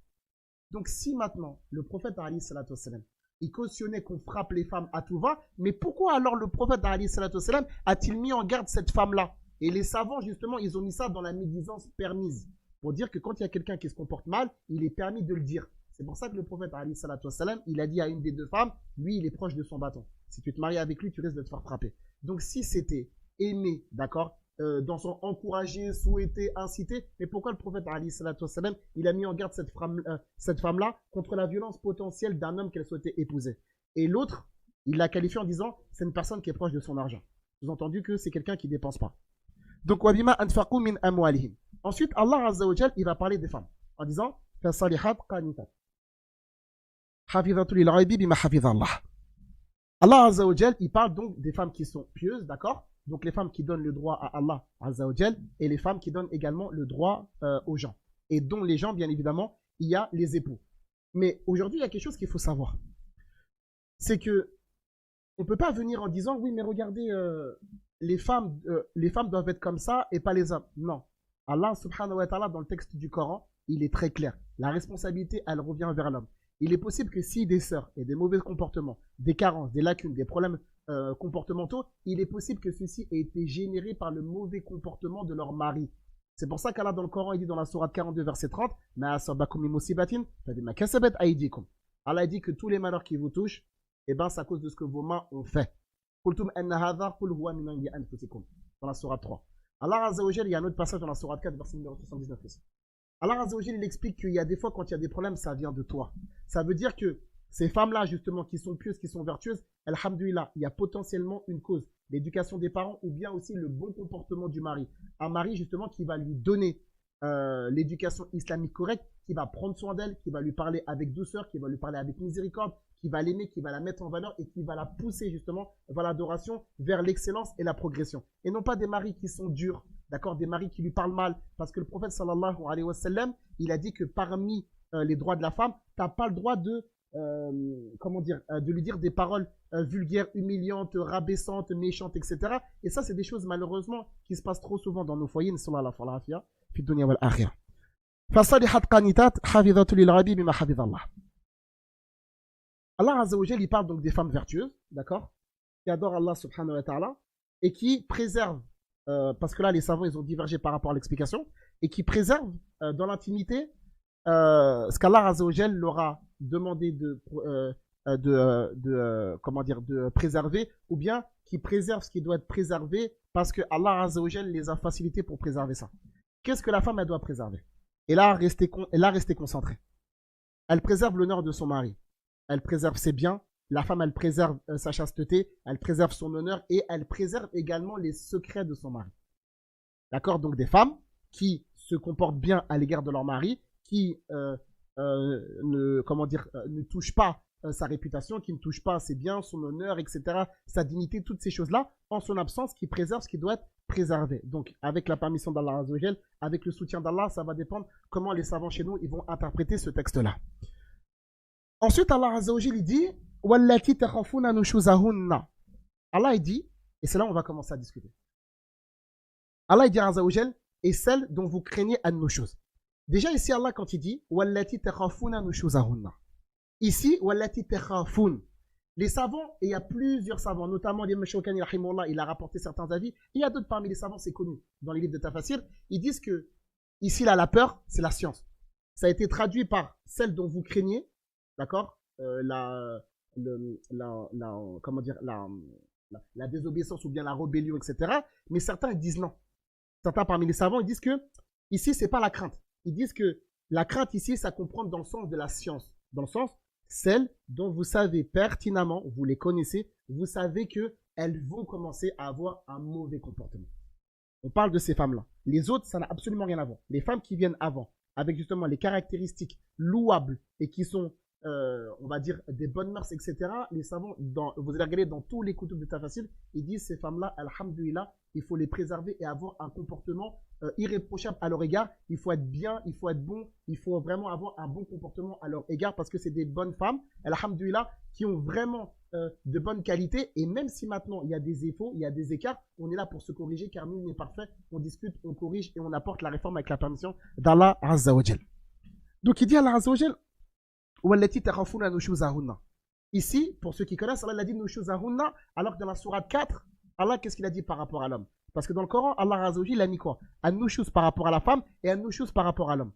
Donc si maintenant, le prophète, alayhi salatu wassalam, il cautionnait qu'on frappe les femmes à tout va, mais pourquoi alors le prophète, alayhi salatu wassalam, a-t-il mis en garde cette femme-là? Et les savants, justement, ils ont mis ça dans la médisance permise. Pour dire que quand il y a quelqu'un qui se comporte mal, il est permis de le dire. C'est pour ça que le prophète, alayhi salatu wassalam, il a dit à une des deux femmes, lui, il est proche de son bâton. Si tu te maries avec lui, tu risques de te faire frapper. Donc, si c'était aimé, d'accord, dans son encouragé, souhaité, incité, mais pourquoi le prophète, alayhi salatu wassalam, il a mis en garde cette femme-là contre la violence potentielle d'un homme qu'elle souhaitait épouser? Et l'autre, il l'a qualifié en disant, c'est une personne qui est proche de son argent. Vous avez entendu que c'est quelqu'un qui ne dépense pas. Donc, wabima anfaqu min amwalihim. Ensuite, Allah Azza wa Jal, il va parler des femmes en disant, fasalihat qanitat. Allah Azza wa Jal, il parle donc des femmes qui sont pieuses, d'accord? Donc les femmes qui donnent le droit à Allah Azza wa Jal et les femmes qui donnent également le droit aux gens. Et dont les gens, bien évidemment, il y a les époux. Mais aujourd'hui, il y a quelque chose qu'il faut savoir. C'est que on ne peut pas venir en disant, oui, mais regardez, les femmes doivent être comme ça et pas les hommes. Non. Allah subhanahu wa ta'ala, dans le texte du Coran, il est très clair. La responsabilité, elle revient vers l'homme. Il est possible que si des sœurs aient des mauvais comportements, des carences, des lacunes, des problèmes comportementaux, il est possible que ceci ait été généré par le mauvais comportement de leur mari. C'est pour ça qu'Allah dans le Coran, il dit dans la sourate 42, verset 30, Allah dit que tous les malheurs qui vous touchent, eh ben, c'est à cause de ce que vos mains ont fait. Dans la sourate 3. Allah Azza wa Jal, il y a un autre passage dans la sourate 4, verset numéro 79 aussi. Allah Azza wa Jal, il explique qu'il y a des fois, quand il y a des problèmes, ça vient de toi. Ça veut dire que ces femmes-là, justement, qui sont pieuses, qui sont vertueuses, alhamdoulilah, il y a potentiellement une cause. L'éducation des parents ou bien aussi le bon comportement du mari. Un mari, justement, qui va lui donner l'éducation islamique correcte, qui va prendre soin d'elle, qui va lui parler avec douceur, qui va lui parler avec miséricorde, qui va l'aimer, qui va la mettre en valeur et qui va la pousser justement vers l'adoration, vers l'excellence et la progression. Et non pas des maris qui sont durs, d'accord, des maris qui lui parlent mal. Parce que le prophète sallallahu alayhi wa sallam, il a dit que parmi les droits de la femme, tu n'as pas le droit de, de lui dire des paroles vulgaires, humiliantes, rabaissantes, méchantes, etc. Et ça, c'est des choses malheureusement qui se passent trop souvent dans nos foyers. Sallallahu alayhi wa sallam. Fi dunya wal akhirah. Fasalihat qanitat hafidhatu lil ghabi bima hafidhallah. Allah Azza wa Jal, il parle donc des femmes vertueuses, d'accord, qui adorent Allah subhanahu wa ta'ala et qui préservent, parce que là les savants ils ont divergé par rapport à l'explication, et qui préservent dans l'intimité ce qu'Allah Azza wa Jal leur a demandé de préserver, ou bien qui préservent ce qui doit être préservé parce que Allah Azza wa Jal les a facilités pour préserver ça. Qu'est-ce que la femme elle doit préserver? Et là, rester concentrée. Elle préserve l'honneur de son mari. Elle préserve ses biens. La femme, elle préserve sa chasteté. Elle préserve son honneur. Et elle préserve également les secrets de son mari. D'accord? Donc des femmes qui se comportent bien à l'égard de leur mari, qui ne touchent pas sa réputation, qui ne touchent pas ses biens, son honneur, etc., sa dignité, toutes ces choses-là, en son absence, qui préserve ce qui doit être préservé. Donc, avec la permission d'Allah Azza wa Jal, avec le soutien d'Allah, ça va dépendre comment les savants chez nous ils vont interpréter ce texte-là. Ensuite, Allah Azza wa Jal, il dit Wallati takhafuna nushuzahunna. Allah, il dit, et c'est là où on va commencer à discuter. Allah, il dit Azza wa Jal, et celle dont vous craignez an-nushuz. Déjà, ici, Allah, quand il dit Wallati takhafuna nushuzahunna. Ici, Wallati takhafun. Les savants, et il y a plusieurs savants, notamment l'Imam Shawkani, il a rapporté certains avis, et il y a d'autres parmi les savants, c'est connu, dans les livres de Tafasir, ils disent que, ici, là, la peur, c'est la science. Ça a été traduit par celle dont vous craignez, d'accord comment dire, la désobéissance ou bien la rébellion, etc. Mais certains ils disent non. Certains parmi les savants, ils disent que, ici, c'est pas la crainte. Ils disent que la crainte ici, ça comprend dans le sens de la science, dans le sens celles dont vous savez pertinemment, vous les connaissez, vous savez qu'elles vont commencer à avoir un mauvais comportement. On parle de ces femmes-là. Les autres, ça n'a absolument rien à voir. Les femmes qui viennent avant, avec justement les caractéristiques louables et qui sont, on va dire, des bonnes mœurs, etc., les savants, vous allez regarder dans tous les coutumes de Tafassil, ils disent ces femmes-là, alhamdoulilah, il faut les préserver et avoir un comportement irréprochable à leur égard. Il faut être bien, il faut être bon, il faut vraiment avoir un bon comportement à leur égard parce que c'est des bonnes femmes, alhamdoulilah, qui ont vraiment de bonnes qualités. Et même si maintenant il y a des défauts, il y a des écarts, on est là pour se corriger car nul n'est parfait. On discute, on corrige et on apporte la réforme avec la permission d'Allah Azza wa Jal. Donc il dit Allah Azza wa Jal, ici, pour ceux qui connaissent, Allah a dit nushuzahunna, alors que dans la sourate 4, Allah, qu'est-ce qu'il a dit par rapport à l'homme? Parce que dans le Coran, Allah Azza wa Jal a mis quoi? Un nushuz par rapport à la femme et un nushuz par rapport à l'homme.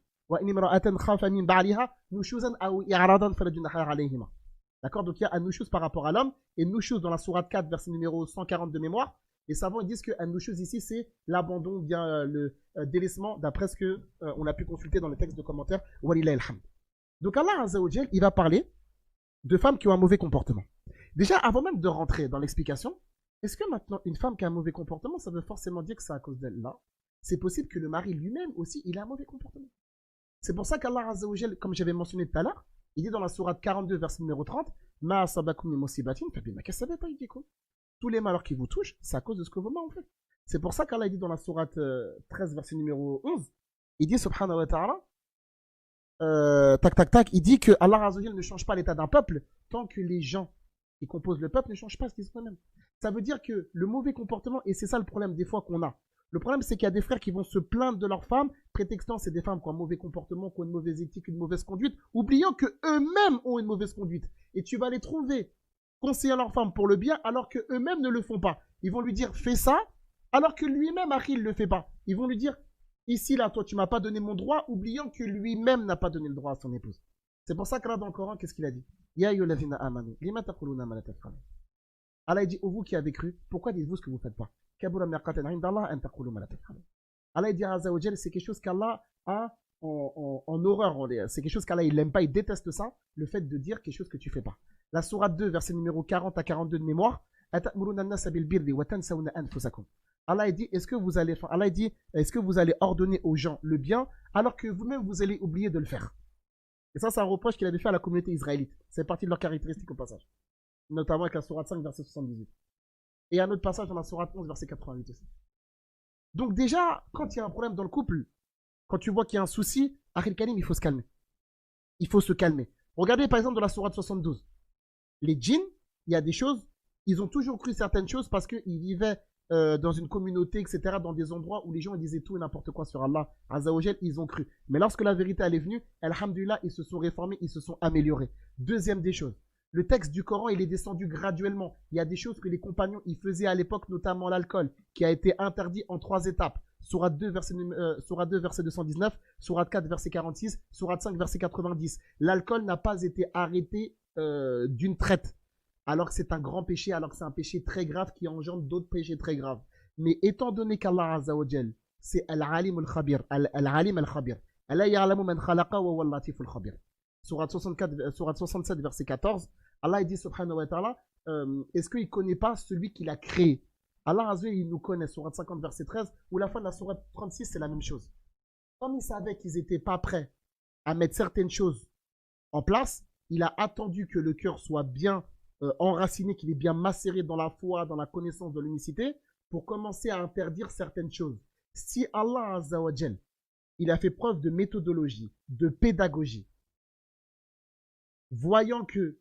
D'accord, donc il y a un nushuz par rapport à l'homme et nushuz dans la sourate 4, verset numéro 140 de mémoire. Les savants ils disent qu'un nushuz ici, c'est l'abandon, bien le délaissement, d'après ce qu'on a pu consulter dans les textes de commentaires. Walillah alhamd. Donc Allah Azza wa Jal, il va parler de femmes qui ont un mauvais comportement. Déjà, avant même de rentrer dans l'explication, est-ce que maintenant, une femme qui a un mauvais comportement, ça veut forcément dire que c'est à cause d'elle? Là, c'est possible que le mari lui-même aussi, il a un mauvais comportement. C'est pour ça qu'Allah Azza wa Jal, comme j'avais mentionné tout à l'heure, il dit dans la sourate 42, verset numéro 30, Ma asabakum min musibatin, fabima kasabat aydikum. Tous les malheurs qui vous touchent, c'est à cause de ce que vos mains ont fait. C'est pour ça qu'Allah dit dans la sourate 13, verset numéro 11, il dit, subhanahu wa ta'ala, il dit que Allah Azza wa Jal ne change pas l'état d'un peuple tant que les gens qui composent le peuple ne changent pas ce qu'ils sont eux-mêmes. Ça veut dire que le mauvais comportement, et c'est ça le problème des fois qu'on a. Le problème, c'est qu'il y a des frères qui vont se plaindre de leurs femmes, prétextant c'est des femmes qui ont un mauvais comportement, qui ont une mauvaise éthique, une mauvaise conduite, oubliant que eux-mêmes ont une mauvaise conduite. Et tu vas les trouver conseillant leurs femmes pour le bien, alors que eux-mêmes ne le font pas. Ils vont lui dire fais ça, alors que lui-même, Achille, ne le fait pas. Ils vont lui dire ici, là, toi, tu m'as pas donné mon droit, oubliant que lui-même n'a pas donné le droit à son épouse. C'est pour ça que là, dans le Coran, qu'est-ce qu'il a dit? Ya ayyuhallazina amanu, lima taquluna ma la taf'alun. Allah dit, vous qui avez cru, pourquoi dites-vous ce que vous ne faites pas? Kabura maqatan 'inda Allah an taqulu ma la taf'alun. Allah dit, Azza wa Jal, c'est quelque chose qu'Allah a en horreur. C'est quelque chose qu'Allah, il n'aime pas, il déteste ça, le fait de dire quelque chose que tu ne fais pas. La sourate 2, verset numéro 40 à 42 de mémoire, Atamuruna an-nasa bil birri wa tansawna anfusakum. Allah dit, est-ce que vous allez ordonner aux gens le bien, alors que vous-même, vous allez oublier de le faire? Et ça, c'est un reproche qu'il avait fait à la communauté israélite. C'est partie de leurs caractéristiques au passage. Notamment avec la sourate 5, verset 78. Et un autre passage dans la sourate 11, verset 88 aussi. Donc déjà, quand il y a un problème dans le couple, quand tu vois qu'il y a un souci, Akhil Karim, il faut se calmer. Il faut se calmer. Regardez par exemple dans la sourate 72. Les djinns, il y a des choses, ils ont toujours cru certaines choses parce qu'ils vivaient dans une communauté, etc., dans des endroits où les gens disaient tout et n'importe quoi sur Allah, Azza wa Jal, ils ont cru. Mais lorsque la vérité elle est venue, alhamdulillah, ils se sont réformés, ils se sont améliorés. Deuxième des choses, le texte du Coran, il est descendu graduellement. Il y a des choses que les compagnons, ils faisaient à l'époque, notamment l'alcool, qui a été interdit en 3 étapes. Sourate 2, verset 219, Sourate 4, verset 46, Sourate 5, verset 90. L'alcool n'a pas été arrêté d'une traite. Alors que c'est un grand péché, alors que c'est un péché très grave qui engendre d'autres péchés très graves. Mais étant donné qu'Allah Azza wa Jal, c'est Al-Alim Al-Khabir, Al-Alim Al-Khabir. Allah ya'lamu man khalaqa wa huwa al-latif al-khabir. Sourate 67, verset 14. Allah dit subhanahu wa ta'ala, est-ce qu'il ne connaît pas celui qui l'a créé? Allah Azza wa Jal, il nous connaît. Sourate 50, verset 13, ou la fin de la sourate 36, c'est la même chose. Comme il savait qu'ils n'étaient pas prêts à mettre certaines choses en place, il a attendu que le cœur soit bien enraciné, qu'il est bien macéré dans la foi, dans la connaissance de l'unicité, pour commencer à interdire certaines choses. Si Allah Azza wa Jal, il a fait preuve de méthodologie, de pédagogie, voyant que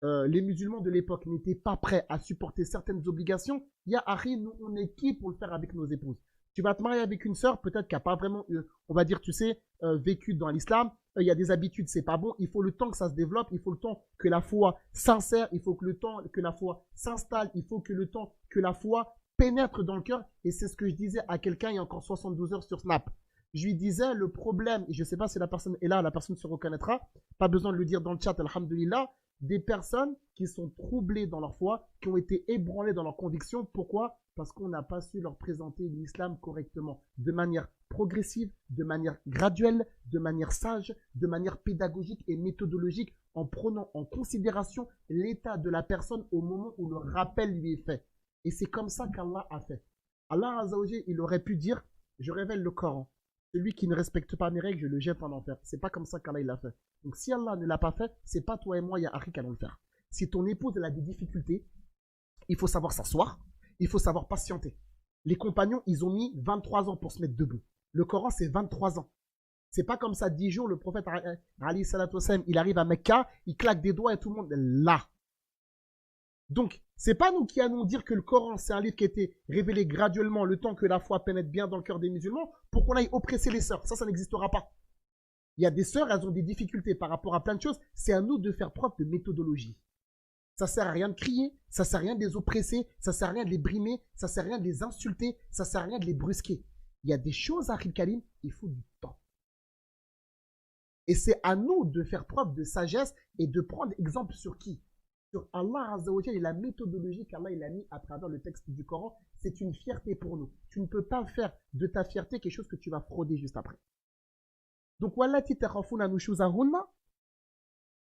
les musulmans de l'époque n'étaient pas prêts à supporter certaines obligations, ya Akhi, nous on est qui pour le faire avec nos épouses? Tu vas te marier avec une sœur, peut-être qui n'a pas vraiment, on va dire, tu sais, vécu dans l'islam. Il y a des habitudes, c'est pas bon. Il faut le temps que ça se développe. Il faut le temps que la foi s'insère. Il faut que le temps que la foi s'installe. Il faut que le temps que la foi pénètre dans le cœur. Et c'est ce que je disais à quelqu'un il y a encore 72 heures sur Snap. Je lui disais le problème, et je ne sais pas si la personne est là, la personne se reconnaîtra, pas besoin de le dire dans le chat, alhamdoulilah, des personnes qui sont troublées dans leur foi, qui ont été ébranlées dans leurs convictions. Pourquoi? Parce qu'on n'a pas su leur présenter l'islam correctement, de manière progressive, de manière graduelle, de manière sage, de manière pédagogique et méthodologique, en prenant en considération l'état de la personne au moment où le rappel lui est fait. Et c'est comme ça qu'Allah a fait. Allah Azzawajal, il aurait pu dire, je révèle le Coran. Celui qui ne respecte pas mes règles, je le jette en enfer. C'est pas comme ça qu'Allah l'a fait. Donc si Allah ne l'a pas fait, c'est pas toi et moi, il y a Harry qui allons le faire. Si ton épouse elle a des difficultés, il faut savoir s'asseoir, il faut savoir patienter. Les compagnons, ils ont mis 23 ans pour se mettre debout. Le Coran, c'est 23 ans. C'est pas comme ça, 10 jours, le prophète, Ali salatu wassalam, il arrive à Mecca, il claque des doigts et tout le monde est là. Donc, c'est pas nous qui allons dire que le Coran, c'est un livre qui a été révélé graduellement le temps que la foi pénètre bien dans le cœur des musulmans pour qu'on aille oppresser les sœurs. Ça n'existera pas. Il y a des sœurs, elles ont des difficultés par rapport à plein de choses. C'est à nous de faire preuve de méthodologie. Ça sert à rien de crier, ça sert à rien de les oppresser, ça sert à rien de les brimer, ça sert à rien de les insulter, ça sert à rien de les brusquer. Il y a des choses, Akhil Karim, il faut du temps. Et c'est à nous de faire preuve de sagesse et de prendre exemple sur qui? Sur Allah Azzawajal et la méthodologie qu'Allah il a mis à travers le texte du Coran. C'est une fierté pour nous. Tu ne peux pas faire de ta fierté quelque chose que tu vas frauder juste après. Donc, wallati takhafuna nushuzahunna,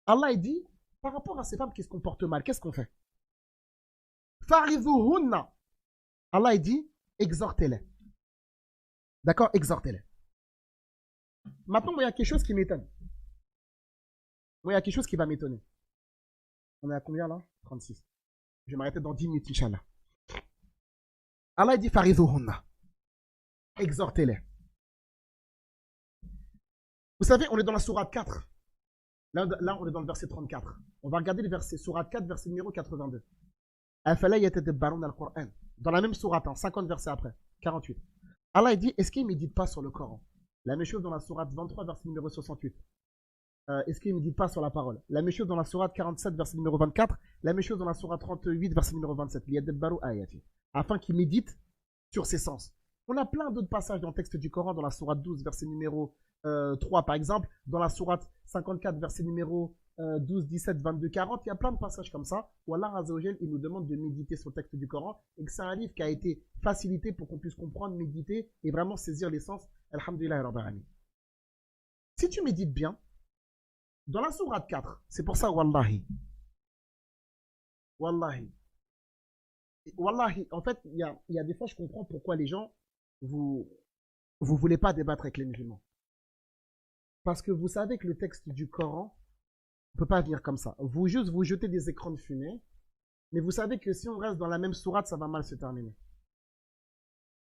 Allah dit, par rapport à ces femmes qui se comportent mal, qu'est-ce qu'on fait? Faridhuhunna. Allah dit, exhortez-les. D'accord? Exhortez-les. Maintenant, il y a quelque chose qui m'étonne. Il y a quelque chose qui va m'étonner. On est à combien là? 36. Je vais m'arrêter dans 10 minutes, Inch'Allah. Allah dit faridhuhunna. Exhortez-les. Vous savez, on est dans la sourate 4. Là, on est dans le verset 34. On va regarder le verset, sourate 4, verset numéro 82. Dans la même sourate, 50 versets après, 48. Allah dit, est-ce qu'il ne médite pas sur le Coran? La même chose dans la sourate 23, verset numéro 68. Est-ce qu'il ne médite pas sur la parole? La même chose dans la sourate 47, verset numéro 24. La même chose dans la sourate 38, verset numéro 27. Afin qu'il médite sur ses sens. On a plein d'autres passages dans le texte du Coran, dans la sourate 12, verset numéro 3 par exemple, dans la sourate 54, verset numéro 12, 17, 22, 40, il y a plein de passages comme ça où Allah Azzawajal, il nous demande de méditer sur le texte du Coran et que c'est un livre qui a été facilité pour qu'on puisse comprendre, méditer et vraiment saisir l'essence. Alhamdulillah Rabbil Alamin. Si tu médites bien, dans la sourate 4, c'est pour ça, wallahi, en fait, il y a des fois, je comprends pourquoi les gens, vous voulez pas débattre avec les musulmans. Parce que vous savez que le texte du Coran ne peut pas venir comme ça. Vous jetez des écrans de fumée, mais vous savez que si on reste dans la même sourate, ça va mal se terminer.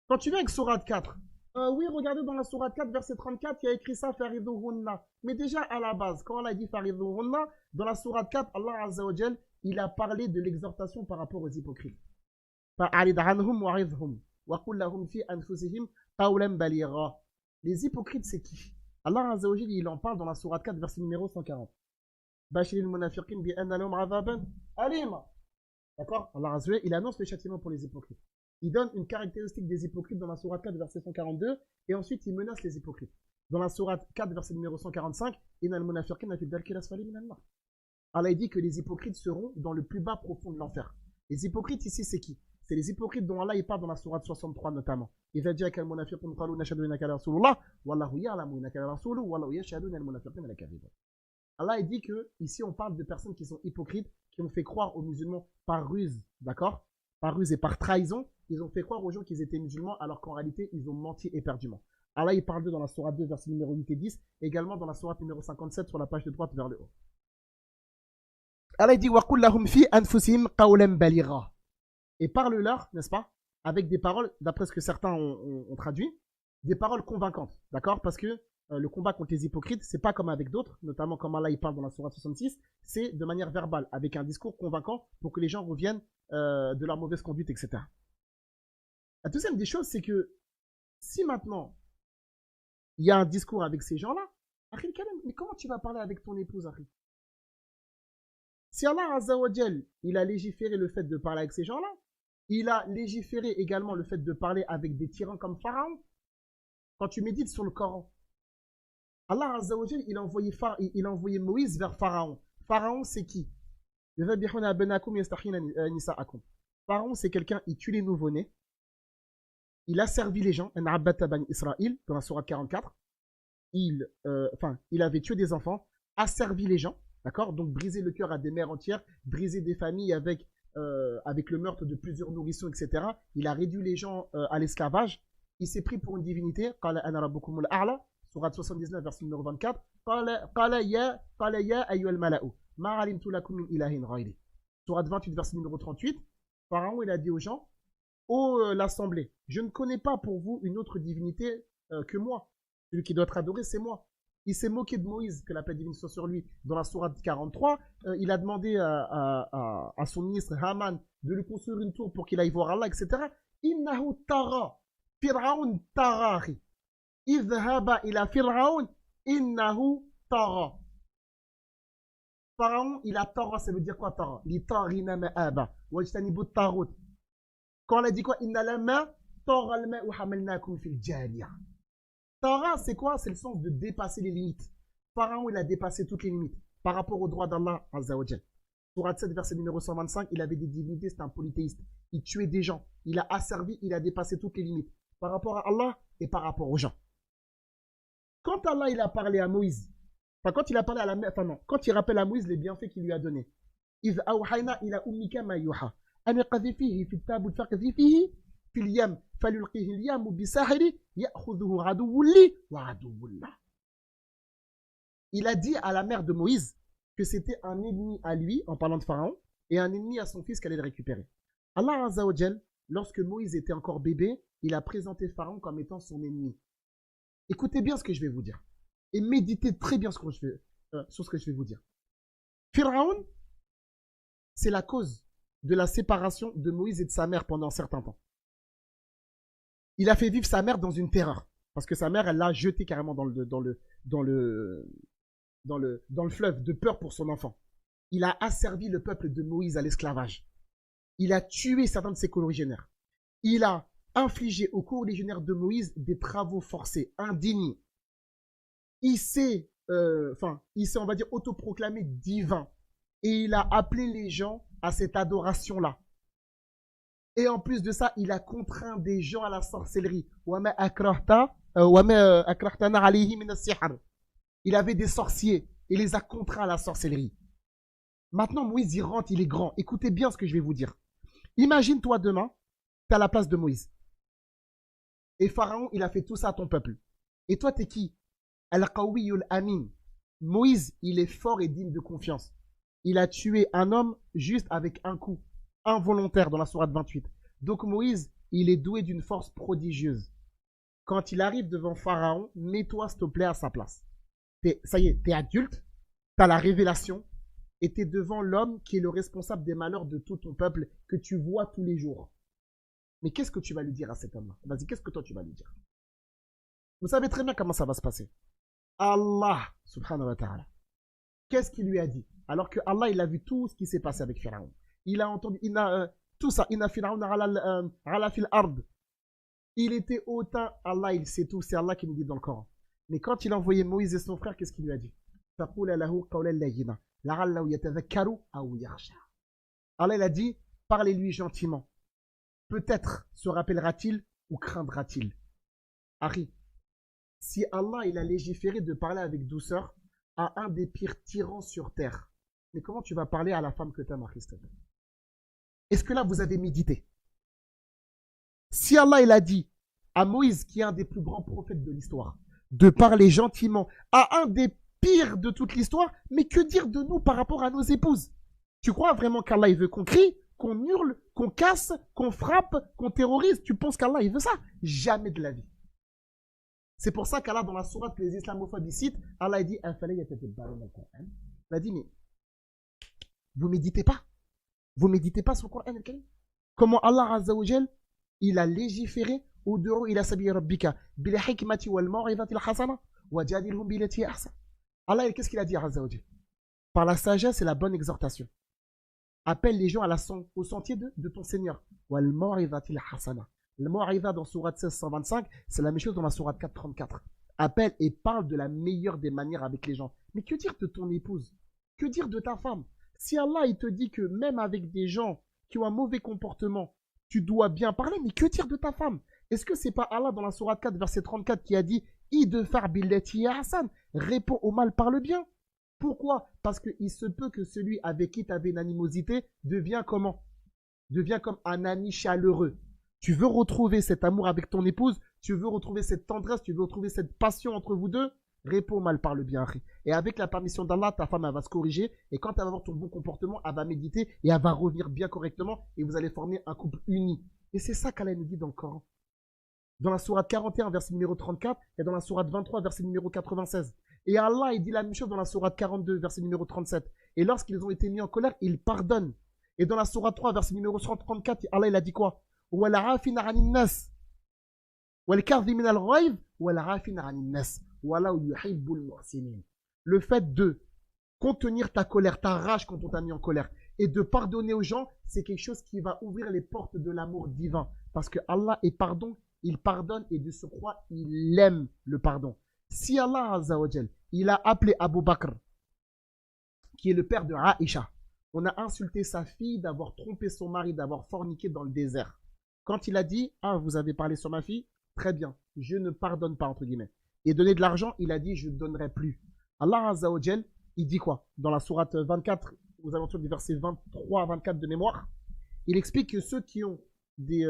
Quand tu viens avec sourate 4, oui, regardez dans la sourate 4, verset 34, il y a écrit ça, faridhuhunna. Mais déjà, à la base, quand on a dit faridhuhunna, dans la sourate 4, Allah Azzawajal, il a parlé de l'exhortation par rapport aux hypocrites. Les hypocrites, c'est qui? Allah Azzawajal, il en parle dans la sourate 4, verset numéro 140. D'accord? Allah Azzawajal, il annonce le châtiment pour les hypocrites. Il donne une caractéristique des hypocrites dans la sourate 4, verset 142, et ensuite il menace les hypocrites. Dans la sourate 4, verset numéro 145, Allah dit que les hypocrites seront dans le plus bas profond de l'enfer. Les hypocrites ici, c'est qui? C'est les hypocrites dont Allah il parle dans la sourate 63 notamment. Allah il dit que ici on parle de personnes qui sont hypocrites, qui ont fait croire aux musulmans par ruse, d'accord? Par ruse et par trahison, ils ont fait croire aux gens qu'ils étaient musulmans alors qu'en réalité ils ont menti éperdument. Allah il parle d'eux dans la sourate 2 verset numéro 8 et 10, également dans la sourate numéro 57 sur la page de droite vers le haut. Allah il dit وَقُلْ لَهُمْ فِي أَنفُسِهِمْ قَوْلًا بَلِيغًا. Et parle-leur, n'est-ce pas, avec des paroles, d'après ce que certains ont traduit, des paroles convaincantes, d'accord? Parce que le combat contre les hypocrites, c'est pas comme avec d'autres, notamment comme Allah il parle dans la sourate 66, c'est de manière verbale, avec un discours convaincant pour que les gens reviennent de leur mauvaise conduite, etc. La deuxième des choses, c'est que Si maintenant, il y a un discours avec ces gens-là, mais comment tu vas parler avec ton épouse, Akhi? Si Allah Azzawajal, il a légiféré le fait de parler avec ces gens-là, il a légiféré également le fait de parler avec des tyrans comme Pharaon. Quand tu médites sur le Coran, Allah Azzawajal, il a envoyé Moïse vers Pharaon. Pharaon, c'est qui? Pharaon, c'est quelqu'un, il tue les nouveau-nés. Il a servi les gens, Israël, dans la sourate 44. Il avait tué des enfants, a servi les gens, d'accord? Donc briser le cœur à des mères entières, briser des familles avec le meurtre de plusieurs nourrissons, etc. Il a réduit les gens à l'esclavage. Il s'est pris pour une divinité. Sourate 79, verset numéro 24. Sourate 28, verset numéro 38. Pharaon, il a dit aux gens, l'assemblée, je ne connais pas pour vous une autre divinité que moi. Celui qui doit être adoré, c'est moi. Il s'est moqué de Moïse, que la paix divine soit sur lui, dans la sourate 43. Il a demandé à son ministre Haman de lui construire une tour pour qu'il aille voir Allah, etc. Innahu tara. Fir'aun tarari. Idhaba ila Fir'aun. Innahu tara. Pharaon, il a tara, ça veut dire quoi tara? Li tarina ma'aba. Wajtanibu tarut. Quand on a dit quoi? Inna lama tara al-ma'u hamalnakum fil jariya. Tara, c'est quoi? C'est le sens de dépasser les limites. Pharaon, il a dépassé toutes les limites par rapport au droit d'Allah Azzawajal. Sourate 7, verset numéro 125, il avait des divinités, c'était un polythéiste. Il tuait des gens, il a asservi, il a dépassé toutes les limites par rapport à Allah et par rapport aux gens. Quand Allah il a parlé à Moïse, quand il a parlé à la mère, quand il rappelle à Moïse les bienfaits qu'il lui a donnés. إِذْ أَوْحَيْنَا إِلَى أُمِّكَ مَا يُوحَى أَنِ اقْذِفِيهِ فِي التَّابُوتِ فَاقْذِفِيهِ في اليم فليلقيه اليم بساحر يأخذه عدو لي وعدو له. Il a dit à la mère de Moïse que c'était un ennemi à lui, en parlant de Pharaon, et un ennemi à son fils qu'elle allait le récupérer. Allah Azzawajal, lorsque Moïse était encore bébé, il a présenté Pharaon comme étant son ennemi. Écoutez bien ce que je vais vous dire. Et méditez très bien sur ce que je vais vous dire. Pharaon, c'est la cause de la séparation de Moïse et de sa mère pendant un certain temps. Il a fait vivre sa mère dans une terreur. Parce que sa mère, elle l'a jeté carrément dans le fleuve de peur pour son enfant. Il a asservi le peuple de Moïse à l'esclavage. Il a tué certains de ses corégionnaires. Il a infligé aux corégionnaires de Moïse des travaux forcés, indignes. Il s'est, on va dire, autoproclamé divin. Et il a appelé les gens à cette adoration-là. Et en plus de ça, il a contraint des gens à la sorcellerie. Il avait des sorciers. Il les a contraints à la sorcellerie. Maintenant, Moïse, il rentre, il est grand. Écoutez bien ce que je vais vous dire. Imagine-toi demain, tu es à la place de Moïse. Et Pharaon, il a fait tout ça à ton peuple. Et toi, t'es qui? Al-Qawiyul Amin. Moïse, il est fort et digne de confiance. Il a tué un homme juste avec un coup. Involontaire dans la sourate 28. Donc Moïse, il est doué d'une force prodigieuse. Quand il arrive devant Pharaon, mets-toi s'il te plaît à sa place. Ça y est, t'es adulte, t'as la révélation, et t'es devant l'homme qui est le responsable des malheurs de tout ton peuple que tu vois tous les jours. Mais qu'est-ce que tu vas lui dire à cet homme-là? Vas-y, qu'est-ce que toi tu vas lui dire? Vous savez très bien comment ça va se passer. Allah, subhanahu wa ta'ala, qu'est-ce qu'il lui a dit? Alors que Allah, il a vu tout ce qui s'est passé avec Pharaon. Il a entendu, tout ça, il était hautain, Allah, il sait tout, c'est Allah qui nous dit dans le Coran. Mais quand il a envoyé Moïse et son frère, qu'est-ce qu'il lui a dit? Allah, il a dit, parlez-lui gentiment. Peut-être se rappellera-t-il ou craindra-t-il. Harry, si Allah, il a légiféré de parler avec douceur à un des pires tyrans sur terre, mais comment tu vas parler à la femme que tu aimes, Christophe? Est-ce que là, vous avez médité? Si Allah, il a dit à Moïse, qui est un des plus grands prophètes de l'histoire, de parler gentiment à un des pires de toute l'histoire, mais que dire de nous par rapport à nos épouses? Tu crois vraiment qu'Allah, il veut qu'on crie, qu'on hurle, qu'on casse, qu'on frappe, qu'on terrorise? Tu penses qu'Allah, il veut ça? Jamais de la vie. C'est pour ça qu'Allah, dans la sourate que les islamophobes citent, Allah, il dit, il a dit, mais vous méditez pas? Vous méditez pas sur le Coran? Comment Allah Azzawajal, il a légiféré Ud'u ila sabili rabbika bil hikmati wal maw'izati al hasana wajadilhum billati ahsan. Allah, qu'est-ce qu'il a dit à Azza wa Jal? Par la sagesse et la bonne exhortation. Appelle les gens au sentier de ton Seigneur. Wal maw'izati al hasana. Le maw'iza dans sourate 16, 125, c'est la même chose dans la sourate 4, 34. Appelle et parle de la meilleure des manières avec les gens. Mais que dire de ton épouse? Que dire de ta femme? Si Allah il te dit que même avec des gens qui ont un mauvais comportement, tu dois bien parler, mais que dire de ta femme? Est-ce que c'est pas Allah dans la sourate 4, verset 34 qui a dit Idfar billati ahsan, réponds au mal par le bien? Pourquoi? Parce qu'il se peut que celui avec qui tu avais une animosité devient comment? Devient comme un ami chaleureux. Tu veux retrouver cet amour avec ton épouse, tu veux retrouver cette tendresse, tu veux retrouver cette passion entre vous deux, réponds mal par le bien. Et avec la permission d'Allah, ta femme, elle va se corriger. Et quand elle va avoir ton bon comportement, elle va méditer et elle va revenir bien correctement. Et vous allez former un couple uni. Et c'est ça qu'Allah nous dit dans le Coran. Dans la sourate 41, verset numéro 34, et dans la sourate 23, verset numéro 96. Et Allah, il dit la même chose dans la sourate 42, verset numéro 37. Et lorsqu'ils ont été mis en colère, il pardonne. Et dans la sourate 3, verset numéro 134, Allah, il a dit quoi? Le fait de contenir ta colère, ta rage quand on t'a mis en colère, et de pardonner aux gens, c'est quelque chose qui va ouvrir les portes de l'amour divin. Parce que Allah est pardon, il pardonne et de surcroît, il aime le pardon. Si Allah Azza wa Jal, il a appelé Abu Bakr, qui est le père de Aïcha, on a insulté sa fille d'avoir trompé son mari, d'avoir forniqué dans le désert. Quand il a dit, ah, vous avez parlé sur ma fille, très bien, je ne pardonne pas, entre guillemets. Et donner de l'argent, il a dit, je ne donnerai plus. Allah Azza wa Jal, il dit quoi? Dans la sourate 24, aux alentours du verset 23 à 24 de mémoire, il explique que ceux qui ont des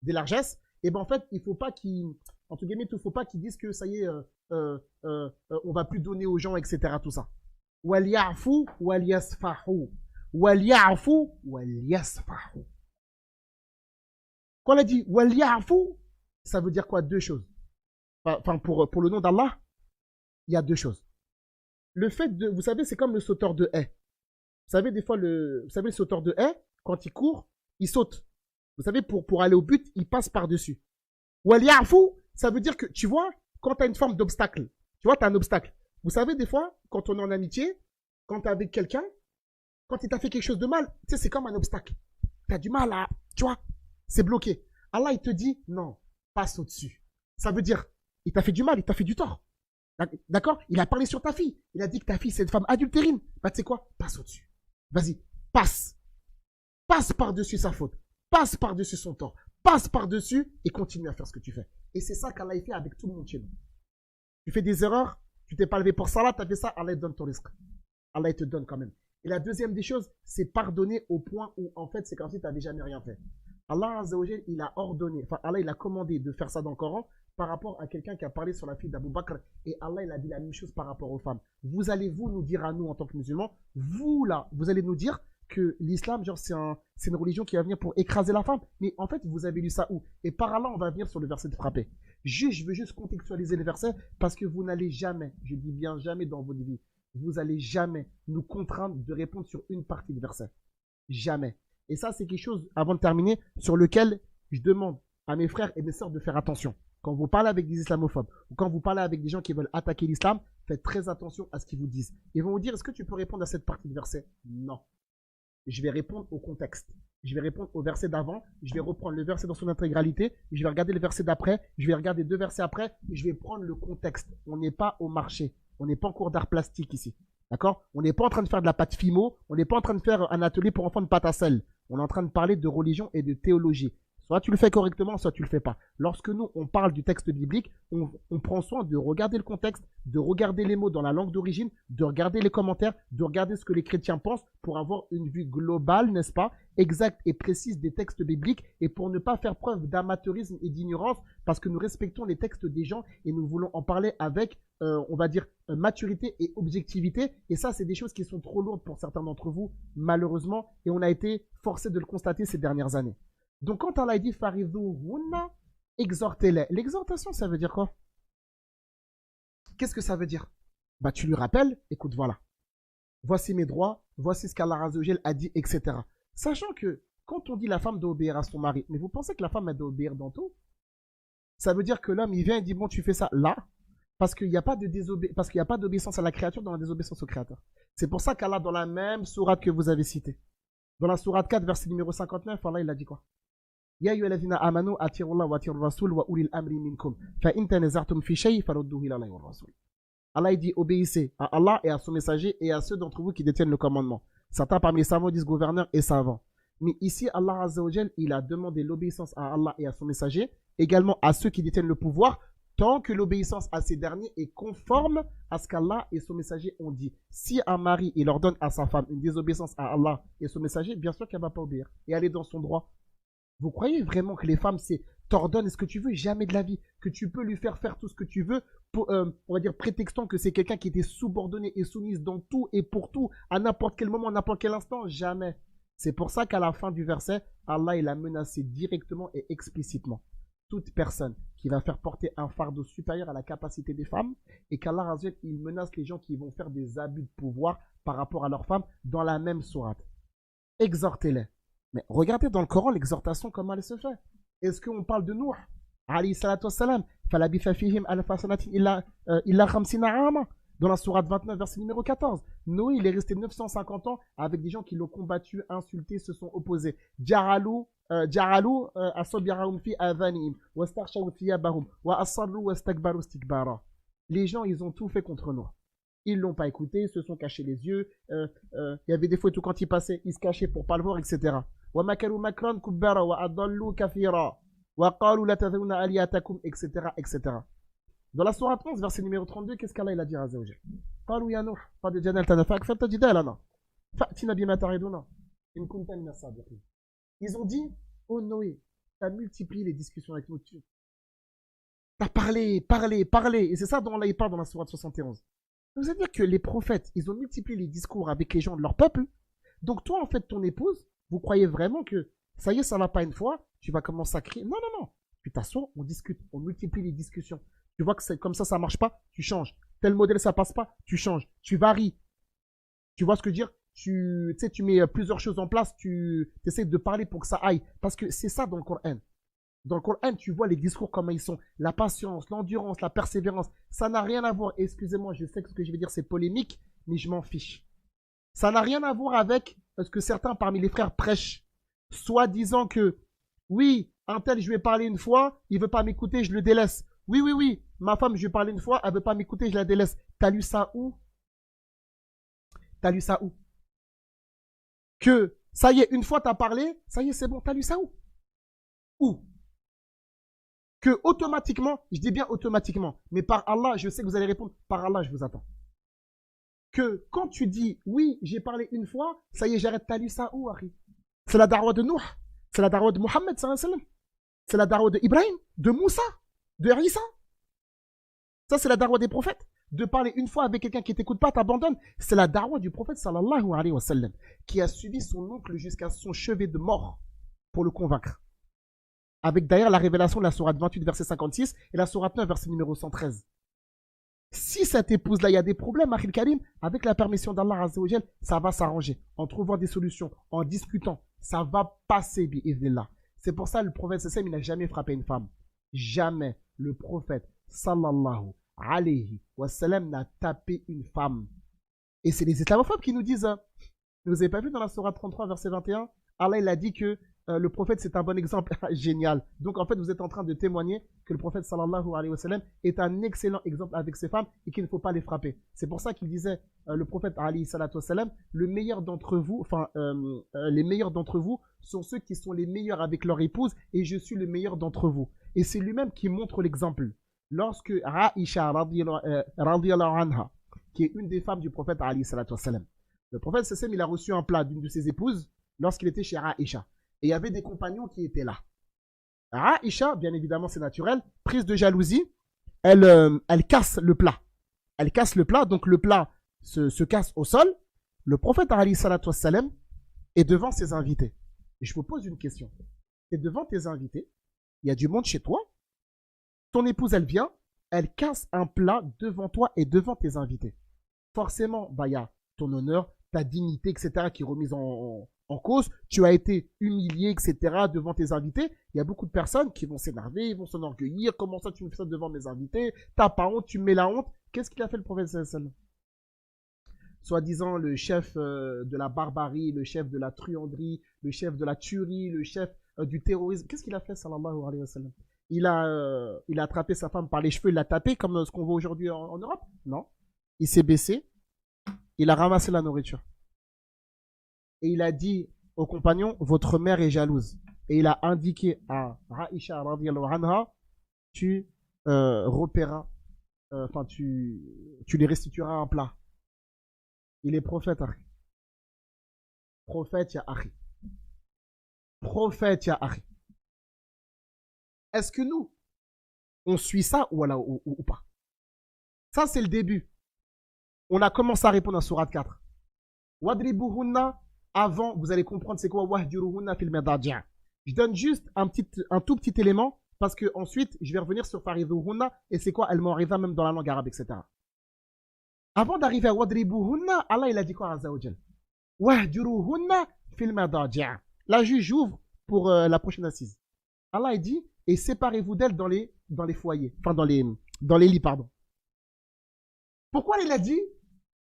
largesses, et ben en fait, il faut pas qu'ils, entre guillemets, il faut pas qu'ils disent que ça y est, on va plus donner aux gens, etc. Tout ça. Wal ya'fu wal yasfahu. Wal ya'fu wal yasfahu. Quand on a dit wal ya'fu, ça veut dire quoi? Deux choses. Enfin, pour le nom d'Allah, il y a deux choses. Le fait de, vous savez, c'est comme le sauteur de haie. Vous savez, des fois, le sauteur de haie, quand il court, il saute. Vous savez, pour aller au but, il passe par-dessus. Wal ya'fu, ça veut dire que, tu vois, quand tu as une forme d'obstacle, tu vois, tu as un obstacle. Vous savez, des fois, quand on est en amitié, quand tu es avec quelqu'un, quand il t'a fait quelque chose de mal, tu sais, c'est comme un obstacle. Tu as du mal à, tu vois, c'est bloqué. Allah, il te dit, non, passe au-dessus. Ça veut dire, il t'a fait du mal, il t'a fait du tort. D'accord? Il a parlé sur ta fille. Il a dit que ta fille, c'est une femme adultérine. Bah, tu sais quoi? Passe au-dessus. Vas-y, passe. Passe par-dessus sa faute. Passe par-dessus son tort. Passe par-dessus et continue à faire ce que tu fais. Et c'est ça qu'Allah fait avec tout le monde chez nous. Tu fais des erreurs, tu t'es pas levé pour ça, là, tu as fait ça, Allah te donne ton risque. Allah il te donne quand même. Et la deuxième des choses, c'est pardonner au point où, en fait, c'est comme si tu n'avais jamais rien fait. Allah Azza wa Jal, il a ordonné, enfin, Allah, il a commandé de faire ça dans le Coran par rapport à quelqu'un qui a parlé sur la fille d'Abu Bakr. Et Allah, il a dit la même chose par rapport aux femmes. Vous allez, vous, nous dire à nous, en tant que musulmans, vous, là, vous allez nous dire que l'islam, genre, c'est une religion qui va venir pour écraser la femme. Mais en fait, vous avez lu ça où? Et par là, on va venir sur le verset de frapper. Je veux juste contextualiser les versets parce que vous n'allez jamais, je dis bien jamais dans votre vie, vous n'allez jamais nous contraindre de répondre sur une partie du verset. Jamais. Et ça, c'est quelque chose, avant de terminer, sur lequel je demande à mes frères et mes sœurs de faire attention. Quand vous parlez avec des islamophobes ou quand vous parlez avec des gens qui veulent attaquer l'islam, faites très attention à ce qu'ils vous disent. Ils vont vous dire, est-ce que tu peux répondre à cette partie du verset? Non. Je vais répondre au contexte. Je vais répondre au verset d'avant. Je vais reprendre le verset dans son intégralité. Je vais regarder le verset d'après. Je vais regarder deux versets après. Je vais prendre le contexte. On n'est pas au marché. On n'est pas en cours d'art plastique ici. D'accord? On n'est pas en train de faire de la pâte Fimo. On n'est pas en train de faire un atelier pour enfants de pâte à sel. On est en train de parler de religion et de théologie. Soit tu le fais correctement, soit tu le fais pas. Lorsque nous, on parle du texte biblique, on prend soin de regarder le contexte, de regarder les mots dans la langue d'origine, de regarder les commentaires, de regarder ce que les chrétiens pensent pour avoir une vue globale, n'est-ce pas, exacte et précise des textes bibliques et pour ne pas faire preuve d'amateurisme et d'ignorance parce que nous respectons les textes des gens et nous voulons en parler avec, on va dire, maturité et objectivité. Et ça, c'est des choses qui sont trop lourdes pour certains d'entre vous, malheureusement, et on a été forcé de le constater ces dernières années. Donc, quand Allah dit faridhuhunna, exhortez-les. L'exhortation, ça veut dire quoi? Qu'est-ce que ça veut dire? Bah, tu lui rappelles, écoute, voilà. Voici mes droits, voici ce qu'Allah Azza wa Jal a dit, etc. Sachant que quand on dit la femme doit obéir à son mari, mais vous pensez que la femme, elle doit obéir dans tout? Ça veut dire que l'homme, il vient et dit, bon, tu fais ça là, parce qu'il n'y a pas d'obéissance à la créature dans la désobéissance au créateur. C'est pour ça qu'Allah, dans la même sourate que vous avez citée, dans la sourate 4, verset numéro 59, Allah, il a dit quoi? Ya ayyuhalladhina amanu ati'ullaha wa ati'ur rasul wa ulil amri minkum fa in tanaza'tum fi shay'in farudduhu ila Allahi war rasul. Allah il dit obéissez à Allah et à son messager et à ceux d'entre vous qui détiennent le commandement. Certains parmi les savants disent gouverneurs et savants. Mais ici Allah Azza wa Jal, il a demandé l'obéissance à Allah et à son messager, également à ceux qui détiennent le pouvoir, tant que l'obéissance à ces derniers est conforme à ce qu'Allah et son messager ont dit. Si un mari il ordonne à sa femme une désobéissance à Allah et son messager, bien sûr qu'elle ne va pas obéir et elle est dans son droit. Vous croyez vraiment que les femmes, c'est t'ordonnes ce que tu veux? Jamais de la vie. Que tu peux lui faire tout ce que tu veux, pour, on va dire prétextant que c'est quelqu'un qui était subordonné et soumise dans tout et pour tout, à n'importe quel moment, à n'importe quel instant? Jamais. C'est pour ça qu'à la fin du verset, Allah il a menacé directement et explicitement toute personne qui va faire porter un fardeau supérieur à la capacité des femmes et qu'Allah il menace les gens qui vont faire des abus de pouvoir par rapport à leurs femmes dans la même sourate. Exhortez-les. Mais regardez dans le Coran l'exhortation, comment elle se fait. Est-ce qu'on parle de Nuh alayhi salatu wassalam, falabitha fihim alfa sanatin illa khamsina ama, dans la sourate 29, verset numéro 14. Noé, il est resté 950 ans avec des gens qui l'ont combattu, insulté, se sont opposés. Ja'alu asabi'ahum fi adhanihim wastarshaw thiyabahum wa asarru wastakbaru istikbara. Les gens, ils ont tout fait contre nous. Ils l'ont pas écouté, ils se sont cachés les yeux. Il y avait des fois tout quand il passait, ils se cachaient pour pas le voir, etc. Wa makaru makran kubbara wa adallu kathira wa qalu la tadhuruna aliyatakum, etc., etc. Dans la sourate 11, verset numéro 32, qu'est-ce qu'Allah il a dit à Azzawajal? Qalu ya Nuh, qad jadaltana fa'akfarta jidalana fa'tina bima ta'iduna in kunta min as-sadiqin. Ils ont dit, oh Noé, tu as multiplié les discussions avec nous. Tu as parlé, et c'est ça dont Allah il parle dans la sourate 71. Ça veut dire que les prophètes, ils ont multiplié les discours avec les gens de leur peuple. Donc toi, en fait, ton épouse, vous croyez vraiment que ça y est, ça va pas une fois, tu vas commencer à crier. Non, non, non. Tu t'assois, on discute, on multiplie les discussions. Tu vois que c'est comme ça marche pas, tu changes. Tel modèle, ça passe pas, tu changes. Tu varies. Tu vois ce que je veux dire? Tu sais, tu mets plusieurs choses en place, tu essaies de parler pour que ça aille. Parce que c'est ça dans le Coran. Dans le Coran, tu vois les discours comment ils sont. La patience, l'endurance, la persévérance. Ça n'a rien à voir. Excusez-moi, je sais que ce que je vais dire, c'est polémique, mais je m'en fiche. Ça n'a rien à voir avec ce que certains parmi les frères prêchent. Soit disant que, oui, un tel, je lui ai parlé une fois, il veut pas m'écouter, je le délaisse. Oui, oui, oui, ma femme, je lui ai parlé une fois, elle veut pas m'écouter, je la délaisse. T'as lu ça où? T'as lu ça où? Que, ça y est, une fois t'as parlé, ça y est, c'est bon, t'as lu ça où? Où? Que automatiquement, je dis bien automatiquement, mais par Allah, je sais que vous allez répondre, par Allah, je vous attends. Que quand tu dis, oui, j'ai parlé une fois, ça y est, j'arrête, t'as lu ça où, Harry? C'est la darwa de Nuh, c'est la darwa de Mohammed, c'est la darwa de Ibrahim, de Moussa, de Isa. Ça, c'est la darwa des prophètes. De parler une fois avec quelqu'un qui t'écoute pas, t'abandonne. C'est la darwa du prophète, sallallahu alayhi wa sallam, qui a suivi son oncle jusqu'à son chevet de mort pour le convaincre. Avec d'ailleurs la révélation de la sourate 28, verset 56, et la sourate 9, verset numéro 113. Si cette épouse-là, il y a des problèmes, Akhil Karim, avec la permission d'Allah Azza wa Jal, ça va s'arranger. En trouvant des solutions, en discutant, ça va passer, bi'idhnillah. C'est pour ça que le prophète sallam, il n'a jamais frappé une femme. Jamais le prophète sallallahu alayhi wa sallam n'a tapé une femme. Et c'est les islamophobes qui nous disent, vous n'avez pas vu dans la sourate 33, verset 21, Allah il a dit que le prophète c'est un bon exemple. Génial. Donc en fait vous êtes en train de témoigner que le prophète sallallahu alayhi wa sallam est un excellent exemple avec ses femmes et qu'il ne faut pas les frapper. C'est pour ça qu'il disait, le prophète alayhi salatu wa sallam, le meilleur d'entre vous, les meilleurs d'entre vous sont ceux qui sont les meilleurs avec leur épouse et je suis le meilleur d'entre vous. Et c'est lui-même qui montre l'exemple. Lorsque Aïcha radiyallahu anha, qui est une des femmes du prophète alayhi salatu wa sallam, le prophète sallam, il a reçu un plat d'une de ses épouses lorsqu'il était chez Aïcha. Et il y avait des compagnons qui étaient là. Aïcha, bien évidemment c'est naturel, prise de jalousie, elle casse le plat. Elle casse le plat, donc le plat se casse au sol. Le prophète alayhi salatu wa sallam est devant ses invités. Et je vous pose une question. Tu es devant tes invités, il y a du monde chez toi, ton épouse elle vient, elle casse un plat devant toi et devant tes invités. Forcément, il y a ton honneur, ta dignité, etc. qui est remise en cause, tu as été humilié, etc. devant tes invités. Il y a beaucoup de personnes qui vont s'énerver, ils vont s'enorgueillir. Comment ça, tu me fais ça devant mes invités? T'as pas honte, tu me mets la honte. Qu'est-ce qu'il a fait le prophète sallallahu alayhi wa sallam? Soi-disant le chef de la barbarie, le chef de la truanderie, le chef de la tuerie, le chef du terrorisme. Qu'est-ce qu'il a fait, sallallahu alayhi wa sallam? Il a attrapé sa femme par les cheveux, il l'a tapé comme ce qu'on voit aujourd'hui en Europe? Non. Il s'est baissé, il a ramassé la nourriture. Et il a dit au compagnon, votre mère est jalouse. Et il a indiqué à Aïcha radiyallahu anha, tu repéras, enfin tu les restitueras un plat. Il est prophète, Ari. Prophète, ya Ari. Prophète, ya Ari. Est-ce que nous, on suit ça ou pas? Ça, c'est le début. On a commencé à répondre à Sourate 4. Wadribuhunna, avant, vous allez comprendre c'est quoi Wahjuruhunna fil madaji'. Je donne juste un tout petit élément, parce que ensuite, je vais revenir sur Faridhuhunna, et c'est quoi Al-Maw'idha, même dans la langue arabe, etc. Avant d'arriver à Wadribuhunna, Allah il a dit quoi Azza wa Jal? Wahjuruhunna fil madaji'. Là, j'ouvre pour la prochaine assise. Allah il dit, et séparez-vous d'elle dans les foyers, enfin dans les lits, pardon. Pourquoi il a dit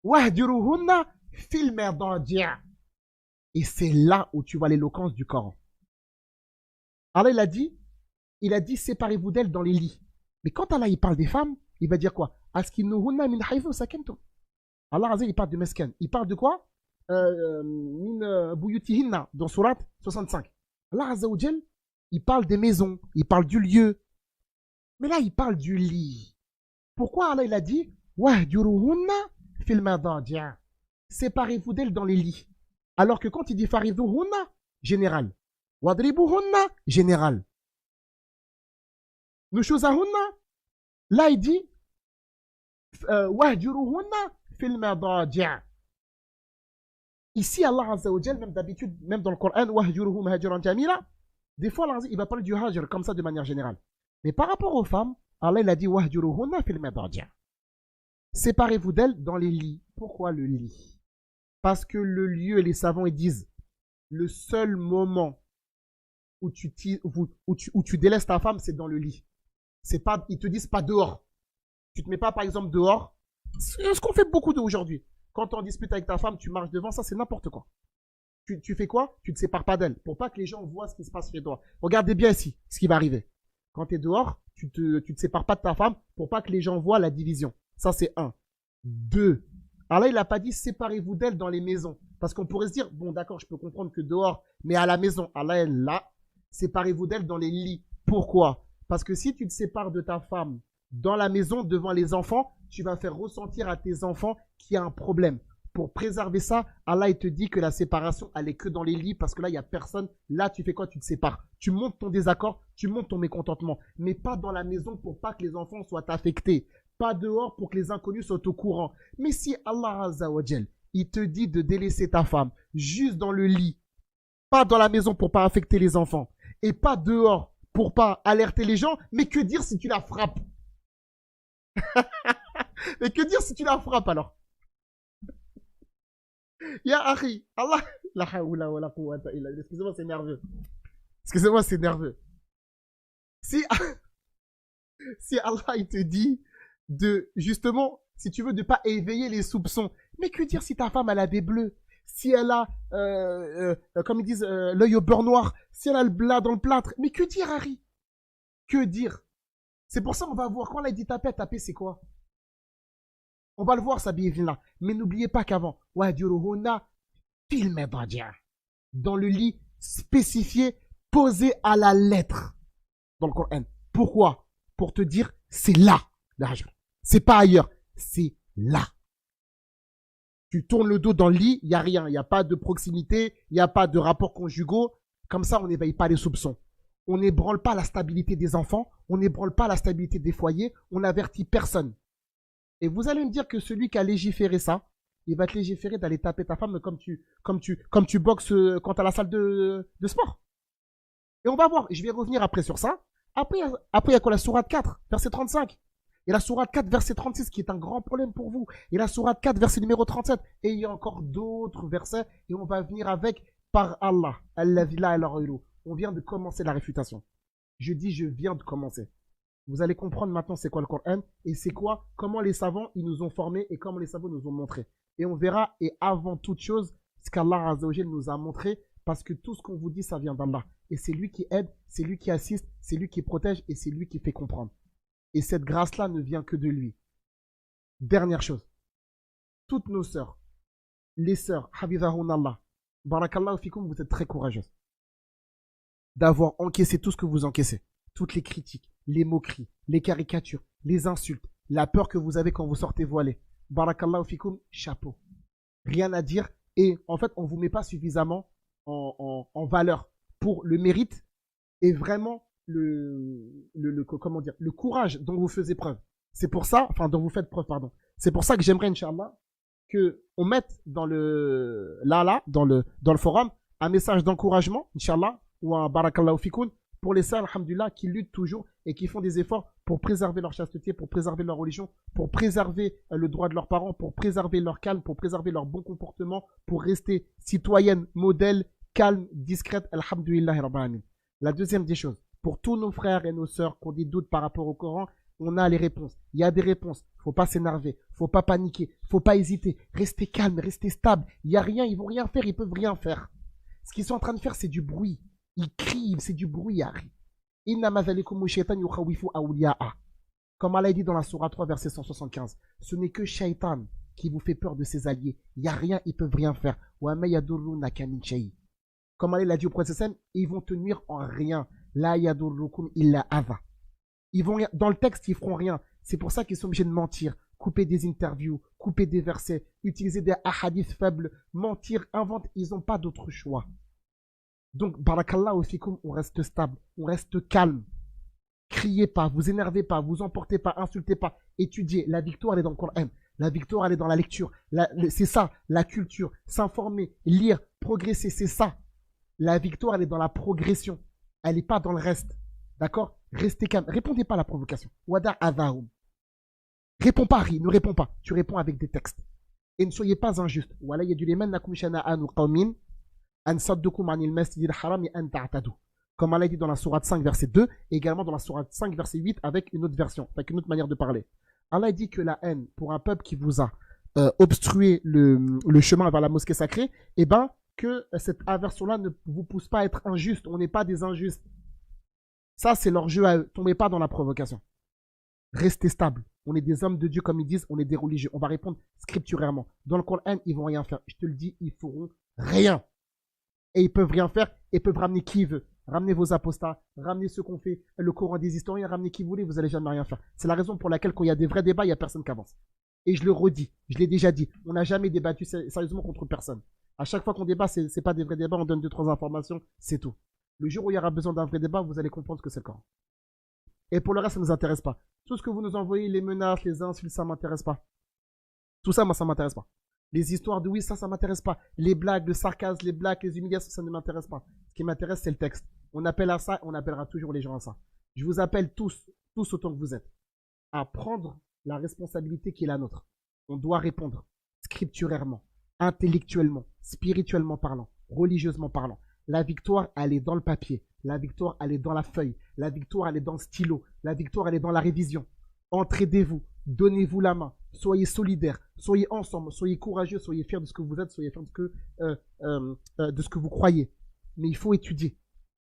Wahjuruhunna fil madaji'? Et c'est là où tu vois l'éloquence du Coran. Allah il a dit séparez-vous d'elle dans les lits. Mais quand Allah il parle des femmes, il va dire quoi? Askinuhunna min haythu sakantum. Allah Azza il parle de mesken. Il parle de quoi? Min buyutihinna dans sourate 65. Allah Azza wa Jal, il parle des maisons, il parle du lieu. Mais là il parle du lit. Pourquoi Allah il a dit Wahjuruhunna fil madaji'? Séparez-vous d'elle dans les lits. Alors que quand il dit faridhuhunna, général. Wadribuhunna, général. Nushuzahunna, là il dit wahjuruhunna fil madaji'. Ici, Allah Azza wa Jal, même d'habitude, même dans le Coran, wahjuruhum hajran jamila, des fois, Allah, il va parler du hajr comme ça de manière générale. Mais par rapport aux femmes, Allah il a dit wahjuruhunna fil madaji'. Séparez-vous d'elles dans les lits. Pourquoi le lit? Parce que le lieu, les savants ils disent, le seul moment où tu délaisses ta femme, c'est dans le lit. C'est pas, ils te disent pas dehors. Tu te mets pas par exemple dehors. C'est ce qu'on fait beaucoup d'aujourd'hui. Quand on dispute avec ta femme, tu marches devant, ça c'est n'importe quoi. Tu fais quoi? Tu te sépares pas d'elle pour pas que les gens voient ce qui se passe chez toi. Regardez bien ici ce qui va arriver. Quand tu es dehors, tu te sépares pas de ta femme pour pas que les gens voient la division. Ça c'est 1. 2. Alors là, il n'a pas dit séparez-vous d'elle dans les maisons. Parce qu'on pourrait se dire, bon d'accord, je peux comprendre que dehors, mais à la maison, Allah elle là, séparez-vous d'elle dans les lits. Pourquoi? Parce que si tu te sépares de ta femme dans la maison, devant les enfants, tu vas faire ressentir à tes enfants qu'il y a un problème. Pour préserver ça, Allah il te dit que la séparation, elle est que dans les lits parce que là, il n'y a personne. Là, tu fais quoi? Tu te sépares. Tu montes ton désaccord, tu montes ton mécontentement. Mais pas dans la maison pour pas que les enfants soient affectés. Pas dehors pour que les inconnus soient au courant. Mais si Allah Azza wa Jal, il te dit de délaisser ta femme juste dans le lit, pas dans la maison pour pas affecter les enfants, et pas dehors pour pas alerter les gens, mais que dire si tu la frappes? Mais que dire si tu la frappes alors? Ya Akhi, Allah, la hawla wa la quwwata illa billah. Excusez-moi, c'est nerveux. Excusez-moi, c'est nerveux. Si Allah il te dit de, justement, si tu veux, de pas éveiller les soupçons. Mais que dire si ta femme, elle a des bleus? Si elle a, comme ils disent, l'œil au beurre noir? Si elle a le blas dans le plâtre? Mais que dire, Harry? Que dire? C'est pour ça qu'on va voir, quand elle a dit taper c'est quoi? On va le voir, ça là. Mais n'oubliez pas qu'avant, dans le lit spécifié, posé à la lettre dans le Coran. Pourquoi? Pour te dire, c'est là, le hajr. C'est pas ailleurs, c'est là. Tu tournes le dos dans le lit, il n'y a rien, il n'y a pas de proximité, il n'y a pas de rapports conjugaux. Comme ça, on n'éveille pas les soupçons. On n'ébranle pas la stabilité des enfants, on n'ébranle pas la stabilité des foyers, on n'avertit personne. Et vous allez me dire que celui qui a légiféré ça, il va te légiférer d'aller taper ta femme comme tu boxes quand tu as la salle de sport. Et on va voir, je vais revenir après sur ça. Après il y a quoi? La sourate 4, verset 35. Et la sourate 4, verset 36, qui est un grand problème pour vous. Et la sourate 4, verset numéro 37. Et il y a encore d'autres versets. Et on va venir avec par Allah, alladhi la ilaha illallah, on vient de commencer la réfutation. Je dis je viens de commencer. Vous allez comprendre maintenant c'est quoi le Coran et c'est quoi, comment les savants ils nous ont formés et comment les savants nous ont montré. Et on verra, et avant toute chose, ce qu'Allah Azza wa Jal nous a montré, parce que tout ce qu'on vous dit, ça vient d'Allah. Et c'est lui qui aide, c'est lui qui assiste, c'est lui qui protège et c'est lui qui fait comprendre. Et cette grâce-là ne vient que de lui. Dernière chose, toutes nos sœurs, les sœurs, Habibahun Allah, Barakallahu fikum, vous êtes très courageuses d'avoir encaissé tout ce que vous encaissez, toutes les critiques, les moqueries, les caricatures, les insultes, la peur que vous avez quand vous sortez voilé. Barakallahu fikum, chapeau. Rien à dire. Et en fait, on ne vous met pas suffisamment en valeur pour le mérite et vraiment comment dire, le courage dont vous faites preuve. C'est pour ça, enfin, dont vous faites preuve, pardon. C'est pour ça que j'aimerais, Inch'Allah, qu'on mette dans le forum un message d'encouragement, Inch'Allah, ou un barakallahu fikoun, pour les sœurs, alhamdulillah, qui luttent toujours et qui font des efforts pour préserver leur chasteté, pour préserver leur religion, pour préserver le droit de leurs parents, pour préserver leur calme, pour préserver leur bon comportement, pour rester citoyennes, modèles, calmes, discrètes, alhamdulillah. La deuxième des choses, pour tous nos frères et nos sœurs qui ont des doutes par rapport au Coran, on a les réponses. Il y a des réponses. Faut pas s'énerver. Faut pas paniquer. Faut pas hésiter. Restez calme, restez stable. Il y a rien. Ils vont rien faire. Ils peuvent rien faire. Ce qu'ils sont en train de faire, c'est du bruit. Ils crient. C'est du bruit. Comme Allah dit dans la Sourate 3, verset 175. Ce n'est que Shaitan qui vous fait peur de ses alliés. Il n'y a rien. Ils peuvent rien faire. Comme Allah l'a dit au prophète, ils vont te nuire en rien. La yadurrukum illa adha. Ils vont, dans le texte, ils feront rien. C'est pour ça qu'ils sont obligés de mentir, couper des interviews, couper des versets, utiliser des ahadiths faibles, mentir, inventer. Ils n'ont pas d'autre choix. Donc, barakallahu fikum, on reste stable, on reste calme. Criez pas, vous énervez pas, vous emportez pas, insultez pas. Étudiez. La victoire, elle est dans le Coran. La victoire, elle est dans la lecture. C'est ça, la culture. S'informer, lire, progresser, c'est ça. La victoire, elle est dans la progression. Elle n'est pas dans le reste. D'accord? Restez calme. Répondez pas à la provocation. Wada adhaum. Réponds pas, ne réponds pas. Tu réponds avec des textes. Et ne soyez pas injuste. Wala yadulimannakum shana'anu qawmin an saddukum anil masjidil haram an ta'tadu. Comme Allah dit dans la sourate 5 verset 2 et également dans la sourate 5 verset 8 avec une autre version, avec une autre manière de parler. Allah dit que la haine pour un peuple qui vous a obstrué le chemin vers la mosquée sacrée, eh ben que cette aversion-là ne vous pousse pas à être injuste. On n'est pas des injustes. Ça, c'est leur jeu à eux. Tombez pas dans la provocation. Restez stable. On est des hommes de Dieu, comme ils disent, on est des religieux. On va répondre scripturairement. Dans le Coran, ils vont rien faire. Je te le dis, ils feront rien. Et ils peuvent rien faire et peuvent ramener qui veut. Ramenez vos apostats, ramenez ceux qu'on fait le Coran des historiens, ramenez qui vous voulez, vous n'allez jamais rien faire. C'est la raison pour laquelle, quand il y a des vrais débats, il n'y a personne qui avance. Et je le redis, je l'ai déjà dit, on n'a jamais débattu sérieusement contre personne. À chaque fois qu'on débat, c'est pas des vrais débats, on donne 2-3 informations, c'est tout. Le jour où il y aura besoin d'un vrai débat, vous allez comprendre ce que c'est le Coran. Et pour le reste, ça ne nous intéresse pas. Tout ce que vous nous envoyez, les menaces, les insultes, ça ne m'intéresse pas. Tout ça, moi, ça ne m'intéresse pas. Les histoires de oui, ça ne m'intéresse pas. Les blagues, le sarcasme, les blagues, les humiliations, ça ne m'intéresse pas. Ce qui m'intéresse, c'est le texte. On appelle à ça, on appellera toujours les gens à ça. Je vous appelle tous autant que vous êtes, à prendre la responsabilité qui est la nôtre. On doit répondre scripturairement, intellectuellement, spirituellement parlant, religieusement parlant. La victoire, elle est dans le papier. La victoire, elle est dans la feuille. La victoire, elle est dans le stylo. La victoire, elle est dans la révision. Entraidez-vous. Donnez-vous la main. Soyez solidaires. Soyez ensemble. Soyez courageux. Soyez fiers de ce que vous êtes. Soyez fiers de ce que vous croyez. Mais il faut étudier.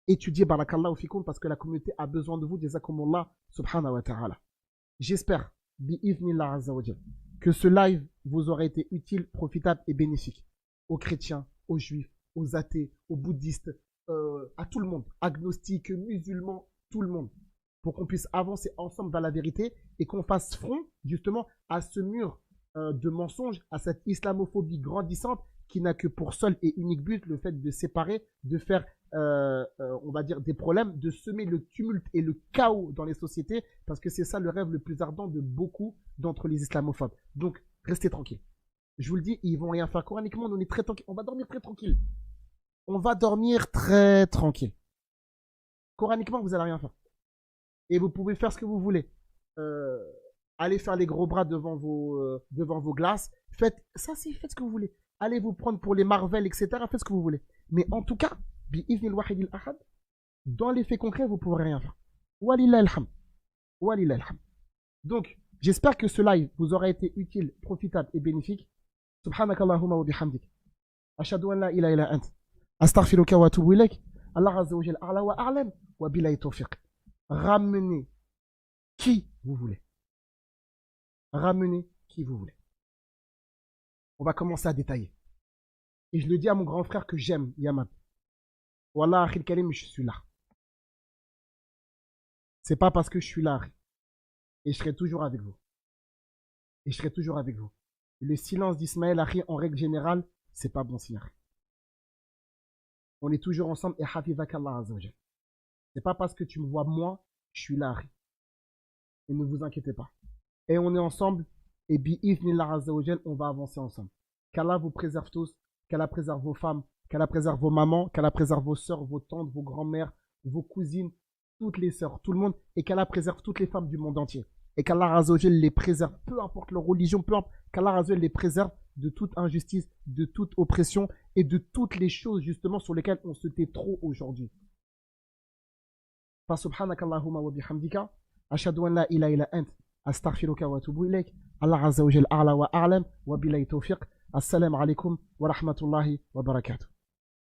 Étudiez, barakallahu fikoum, parce que la communauté a besoin de vous. Jazakumullah subhanahu wa ta'ala. J'espère, bi'idhnillah azza wa jal, que ce live vous aura été utile, profitable et bénéfique. Aux chrétiens, aux juifs, aux athées, aux bouddhistes, à tout le monde, agnostiques, musulmans, tout le monde, pour qu'on puisse avancer ensemble vers la vérité et qu'on fasse front justement à ce mur de mensonges, à cette islamophobie grandissante qui n'a que pour seul et unique but le fait de séparer, de faire, on va dire, des problèmes, de semer le tumulte et le chaos dans les sociétés, parce que c'est ça le rêve le plus ardent de beaucoup d'entre les islamophobes. Donc, restez tranquilles. Je vous le dis, ils vont rien faire coraniquement, on est très tranquille. On va dormir très tranquille. On va dormir très tranquille. Coraniquement, vous n'allez rien faire. Et vous pouvez faire ce que vous voulez. Allez faire les gros bras devant vos glaces. Faites ce que vous voulez. allez vous prendre pour les Marvel, etc. Faites ce que vous voulez. Mais en tout cas, bi'idhnil wahidil ahad, dans les faits concrets, vous ne pourrez rien faire. Walillah alham. Walillah alham. Donc, j'espère que ce live vous aura été utile, profitable et bénéfique. Subhanakallahumma wa bihamdik. Ashhadu an la ilaha illa ant. Astaghfiruka wa atubu ilayk. Allah Azza wa Jalla a'la wa a'lam wa billahi tawfiq. Ramenez qui vous voulez. Ramenez qui vous voulez. On va commencer à détailler. Et je le dis à mon grand frère que j'aime, Yaman. Wallah, Akhil Karim, je suis là. C'est pas parce que je suis là, et je serai toujours avec vous. Et je serai toujours avec vous. Et le silence d'Ismaël, Akhi, en règle générale, c'est pas bon signe. On est toujours ensemble et Hafizak Allah Azza wa Jal. C'est pas parce que tu me vois moi, je suis là, Akhi. Et ne vous inquiétez pas. Et on est ensemble, et bi'idhnillah Azza wa Jal, on va avancer ensemble. Qu'Allah vous préserve tous, qu'Allah préserve vos femmes, qu'Allah préserve vos mamans, qu'Allah préserve vos sœurs, vos tantes, vos grands-mères, vos cousines, toutes les sœurs, tout le monde, et qu'Allah préserve toutes les femmes du monde entier. Et qu'Allah Azza wa Jal les préserve, peu importe leur religion, peu importe, qu'Allah Azza wa Jal les préserve de toute injustice, de toute oppression et de toutes les choses justement sur lesquelles on se tait trop aujourd'hui. Fa subhanakallahumma wa bihamdika, ashhadu an la ilaha illa ant, astaghfiruka wa atubu ilayk. Allah Azza wa Jal a'la wa a'lam wa billahi tawfiq. Assalamu alaikum wa rahmatullahi wa barakatuh.